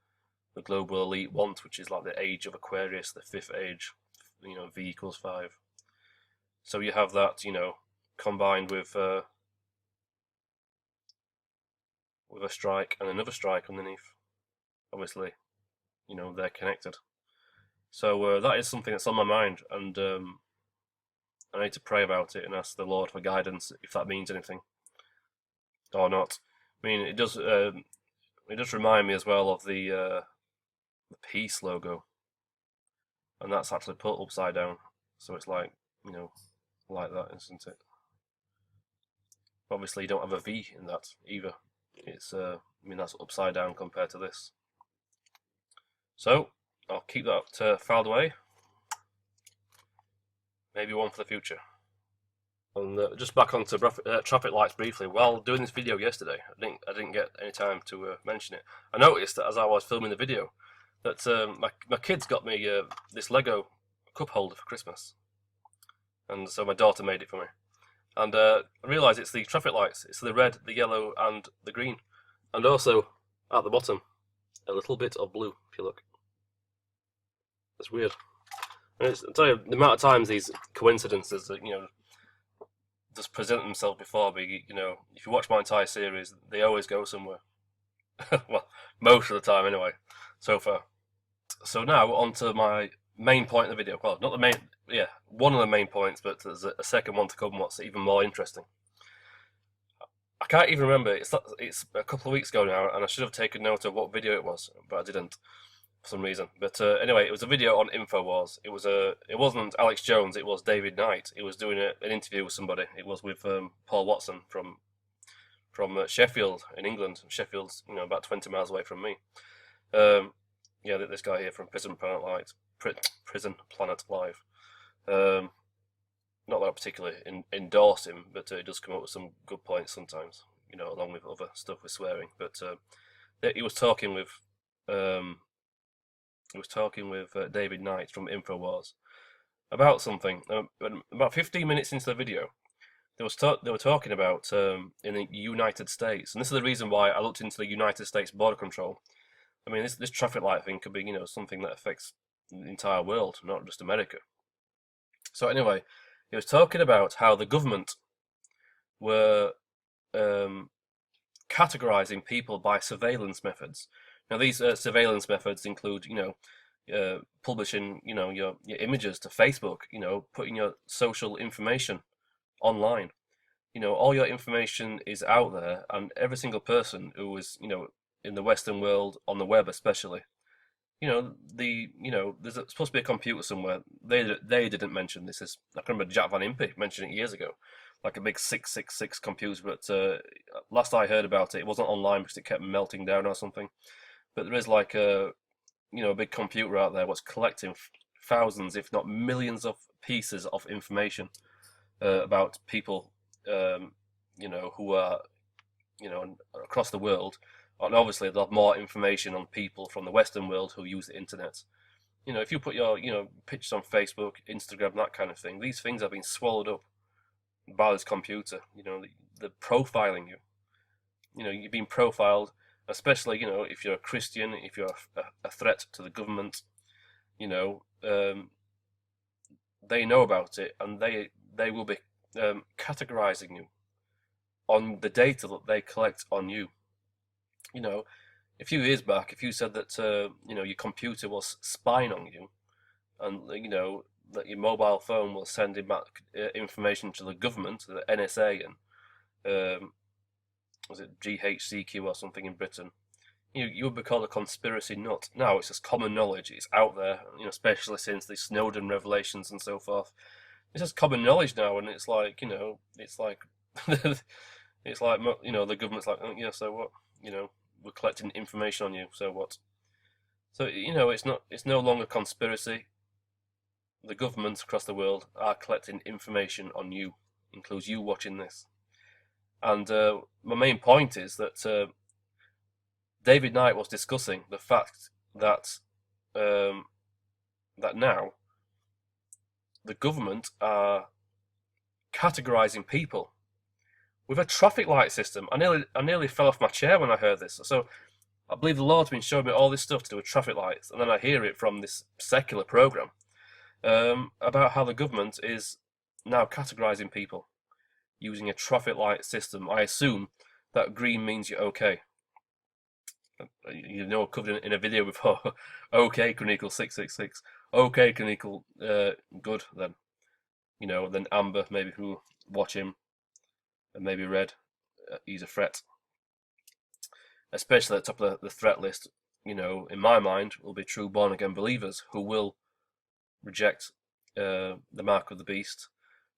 global elite want, which is like the age of Aquarius, the 5th age. V equals 5. So you have that, combined with a strike and another strike underneath. Obviously, they're connected. So that is something that's on my mind, and I need to pray about it and ask the Lord for guidance if that means anything or not. I mean, it does remind me as well of the peace logo, and that's actually put upside down, so it's like like that, isn't it? Obviously, you don't have a V in that either. It's I mean, that's upside down compared to this. So I'll keep that filed away. Maybe one for the future. And just back onto traffic lights briefly. While doing this video yesterday, I didn't get any time to mention it. I noticed that as I was filming the video, that my kids got me this Lego cup holder for Christmas, and so my daughter made it for me. And I realised it's the traffic lights. It's the red, the yellow, and the green, and also at the bottom, a little bit of blue. If you look, it's weird. And I'll tell you the amount of times these coincidences that just present themselves before me. If you watch my entire series, they always go somewhere. Well, most of the time anyway, so far. So now on to my main point in the video. Well, not the main, one of the main points, but there's a second one to come, what's even more interesting. I can't even remember, it's a couple of weeks ago now, and I should have taken note of what video it was, but I didn't, for some reason. But anyway, it was a video on InfoWars. It wasn't Alex Jones, it was David Knight. He was doing an interview with somebody. It was with Paul Watson from Sheffield in England. Sheffield's about 20 miles away from me. This guy here from Prison Planet Live. Not that I particularly endorse him, but he does come up with some good points sometimes. along with other stuff with swearing. But he was talking with um, David Knight from Infowars about something. About 15 minutes into the video, they were talking about in the United States, and this is the reason why I looked into the United States border control. I mean, this traffic light thing could be something that affects the entire world, not just America. So anyway, he was talking about how the government were um, categorizing people by surveillance methods. Now, these surveillance methods include, publishing, your images to Facebook, putting your social information online. All your information is out there, and every single person who is, in the Western world, on the web especially, there's supposed to be a computer somewhere. They didn't mention this. I can remember Jack Van Impe mentioned it years ago, like a big 666 computer. But last I heard about it, it wasn't online because it kept melting down or something. But there is like a big computer out there what's collecting thousands, if not millions, of pieces of information about people, who are, across the world. And obviously, they'll have more information on people from the Western world who use the internet. If you put your, pictures on Facebook, Instagram, that kind of thing, these things are being swallowed up by this computer. They're profiling you. You're being profiled, especially, if you're a Christian, if you're a threat to the government, they know about it, and they will be categorizing you on the data that they collect on you. A few years back, if you said that your computer was spying on you, and that your mobile phone was sending back information to the government, to the NSA, and was it GHCQ or something in Britain, you would be called a conspiracy nut. Now it's just common knowledge. It's out there, especially since the Snowden revelations and so forth. It's just common knowledge now, and it's like it's like it's like the government's like, oh, yeah, so what? We're collecting information on you, so what? So it's no longer conspiracy. The governments across the world are collecting information on you, includes you watching this. And my main point is that David Knight was discussing the fact that that now the government are categorizing people with a traffic light system. I nearly fell off my chair when I heard this. So I believe the Lord's been showing me all this stuff to do with traffic lights, and then I hear it from this secular program about how the government is now categorizing people using a traffic light system. I assume that green means you're okay. Covered in a video before. Okay can equal 666. Okay can equal good. Then then amber, maybe who watch him, and maybe red. He's a threat, especially at the top of the threat list. In my mind, will be true born again believers who will reject the mark of the beast.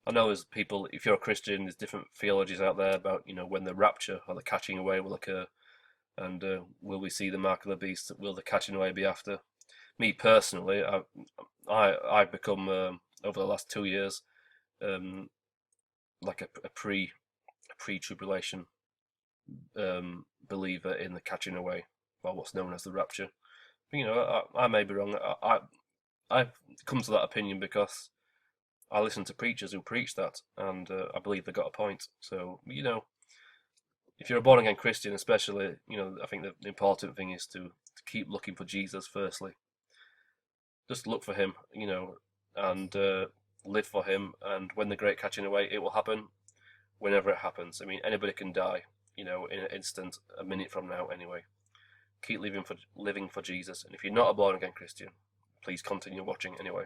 I know there's people. If you're a Christian, there's different theologies out there about when the rapture or the catching away will occur. And will we see the mark of the beast? Will the catching away be after? Me personally, I've become over the last 2 years like a pre-tribulation believer in the catching away, or what's known as the rapture. But, I may be wrong. I've come to that opinion because I listen to preachers who preach that, and I believe they got a point. So if you're a born again Christian, especially, I think the important thing is to keep looking for Jesus firstly. Just look for him, and live for him. And when the great catching away, it will happen whenever it happens. I mean, anybody can die, in an instant, a minute from now anyway. Keep living for Jesus. And if you're not a born again Christian, please continue watching anyway.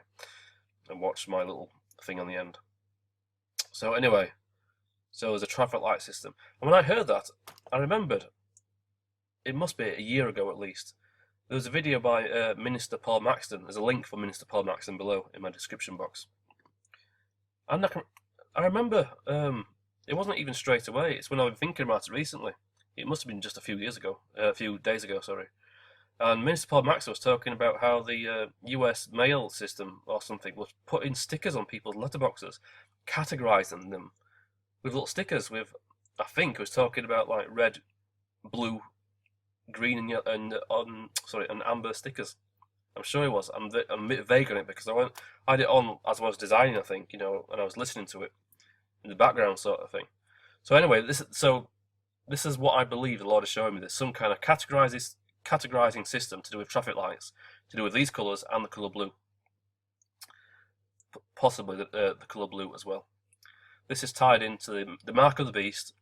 And watch my little thing on the end. So anyway. So there's a traffic light system. And when I heard that, I remembered, it must be a year ago at least, there was a video by Minister Paul Maxton. There's a link for Minister Paul Maxton below in my description box. And I remember, it wasn't even straight away. It's when I've been thinking about it recently. It must have been just a few days ago, sorry. And Minister Paul Maxton was talking about how the US mail system or something was putting stickers on people's letterboxes, categorizing them with little stickers with I think it was talking about like red, blue, green, and amber stickers. I'm sure it was. I'm a bit vague on it because I had it on as I was designing, I think, and I was listening to it in the background, sort of thing. So anyway, this is what I believe the Lord is showing me. There's some kind of categorizing system to do with traffic lights, to do with these colours and the colour blue, possibly the colour blue as well. This is tied into the mark of the beast,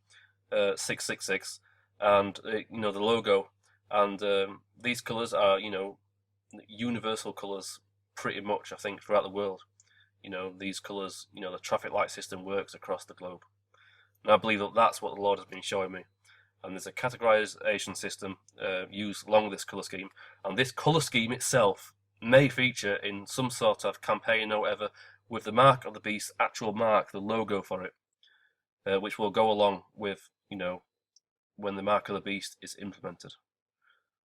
666, and the logo, and these colours are universal colours pretty much, I think, throughout the world. These colours, the traffic light system works across the globe. And I believe that that's what the Lord has been showing me. And there's a categorization system used along with this colour scheme. And this colour scheme itself may feature in some sort of campaign or whatever with the mark of the beast, actual mark, the logo for it, which will go along with, when the mark of the beast is implemented.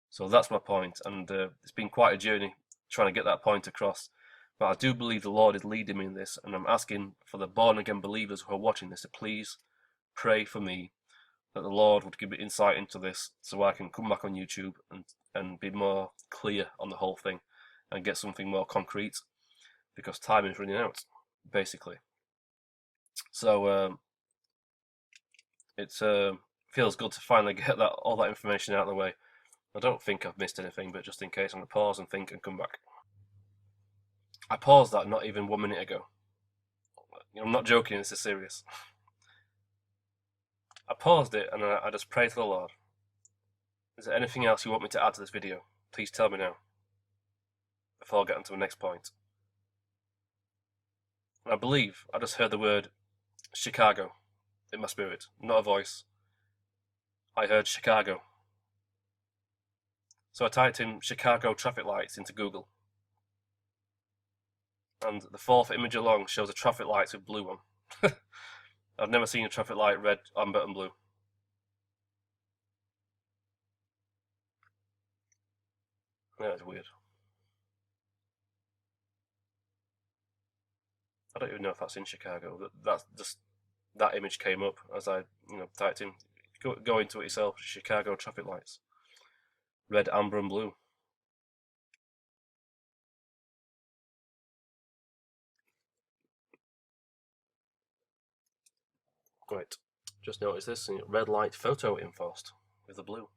So that's my point, and it's been quite a journey trying to get that point across. But I do believe the Lord is leading me in this, and I'm asking for the born-again believers who are watching this to please pray for me that the Lord would give me insight into this so I can come back on YouTube and be more clear on the whole thing and get something more concrete, because time is running out, basically. So it feels good to finally get all that information out of the way. I don't think I've missed anything, but just in case, I'm going to pause and think and come back. I paused that not even 1 minute ago. I'm not joking, this is serious. I paused it and I just prayed to the Lord. Is there anything else you want me to add to this video? Please tell me now, before I get on to the next point. And I believe I just heard the word Chicago in my spirit, not a voice. I heard Chicago. So I typed in Chicago traffic lights into Google. And the fourth image along shows the traffic lights with blue on. I've never seen a traffic light red, amber and blue. Yeah, it's weird. I don't even know if that's in Chicago. That's just that image came up as I typed in. Go into it yourself. Chicago traffic lights, red, amber and blue. Right, just noticed this, red light photo enforced with the blue.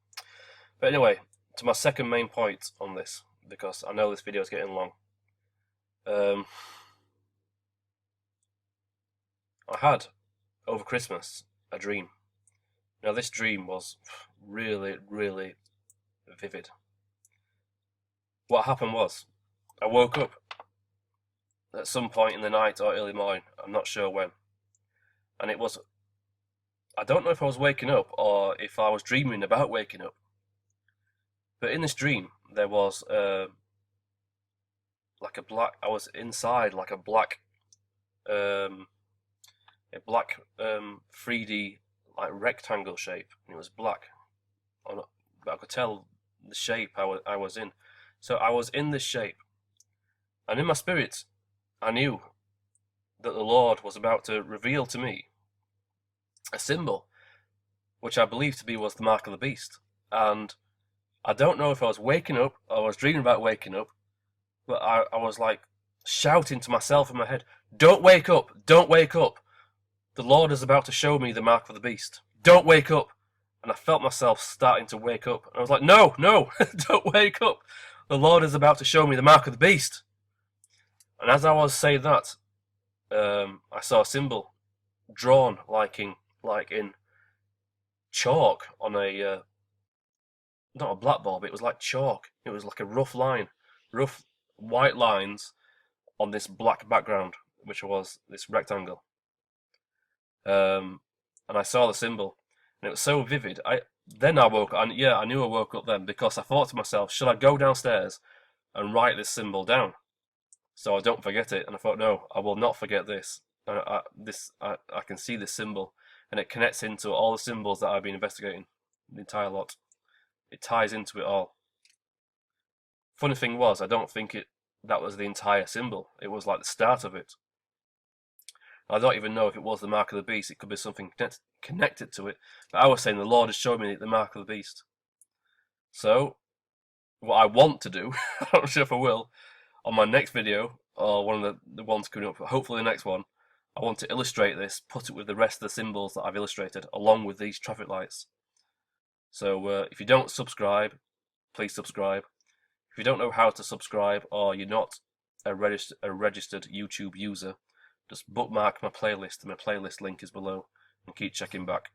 But anyway, to my second main point on this, because I know this video is getting long. I had, over Christmas, a dream. Now this dream was really, really vivid. What happened was, I woke up at some point in the night or early morning, I'm not sure when, and it was, I don't know if I was waking up or if I was dreaming about waking up, but in this dream there was like a black, I was inside like a black 3D like rectangle shape, and it was black, but I could tell the shape I was in. So I was in this shape, and in my spirit I knew that the Lord was about to reveal to me a symbol, which I believed to be was the mark of the beast. And I don't know if I was waking up or I was dreaming about waking up, but I was like shouting to myself in my head, "Don't wake up! Don't wake up! The Lord is about to show me the mark of the beast. Don't wake up!" And I felt myself starting to wake up. And I was like, "No, no, don't wake up! The Lord is about to show me the mark of the beast." And as I was saying that, I saw a symbol drawn like in chalk on a not a blackboard, but it was like chalk. It was like a rough line, rough white lines on this black background, which was this rectangle. And I saw the symbol, and it was so vivid. Then I woke up, and yeah, I knew I woke up then because I thought to myself, should I go downstairs and write this symbol down so I don't forget it? And I thought, no, I will not forget this. I can see this symbol, and it connects into all the symbols that I've been investigating, the entire lot. It ties into it all. Funny thing was, I don't think that was the entire symbol. It was like the start of it. I don't even know if it was the mark of the beast. It could be something connected to it. But I was saying the Lord has shown me the mark of the beast. So, what I want to do, I'm not sure if I will, on my next video, or one of the ones coming up, hopefully the next one, I want to illustrate this, put it with the rest of the symbols that I've illustrated, along with these traffic lights. So if you don't subscribe, please subscribe. If you don't know how to subscribe, or you're not a registered YouTube user, just bookmark my playlist. My playlist link is below, and keep checking back.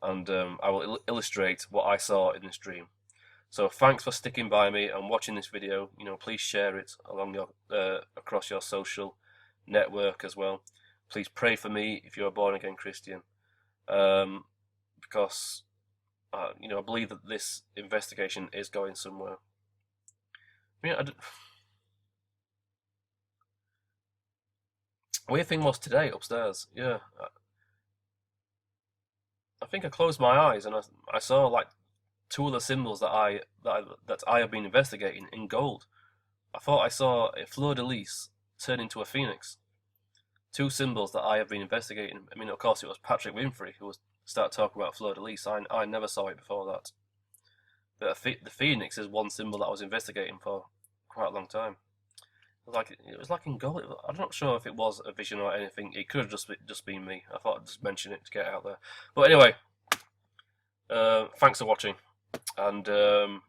And I will illustrate what I saw in this dream. So thanks for sticking by me and watching this video. You know, please share it along your across your social network as well. Please pray for me if you're a born again Christian, because you know, I believe that this investigation is going somewhere. I mean, weird thing was today upstairs. Yeah, I think I closed my eyes and I saw like two of the symbols that I have been investigating in gold. I thought I saw a fleur de lis turn into a phoenix. Two symbols that I have been investigating. I mean, of course, it was Patrick Winfrey who started talking about fleur de lis. I never saw it before that. But the phoenix is one symbol that I was investigating for quite a long time. It was like in gold. I'm not sure if it was a vision or anything. It could have just been me. I thought I'd just mention it to get out there. But anyway, thanks for watching, and the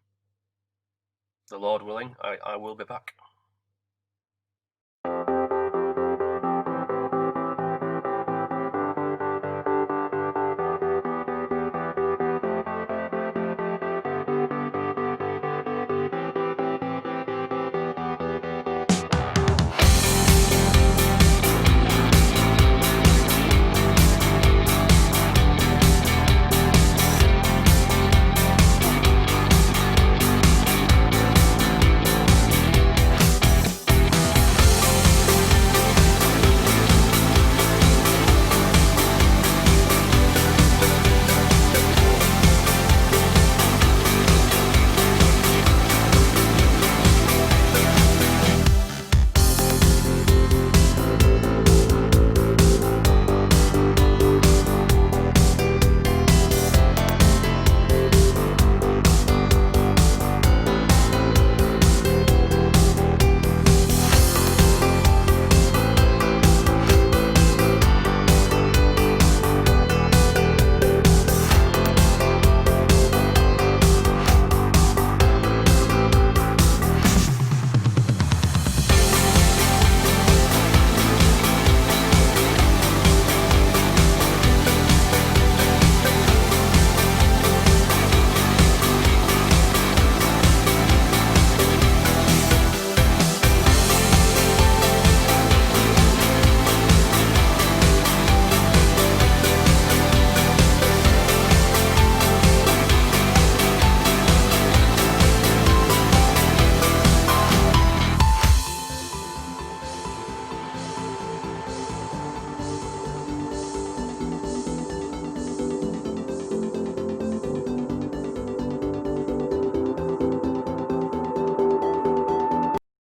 Lord willing, I will be back.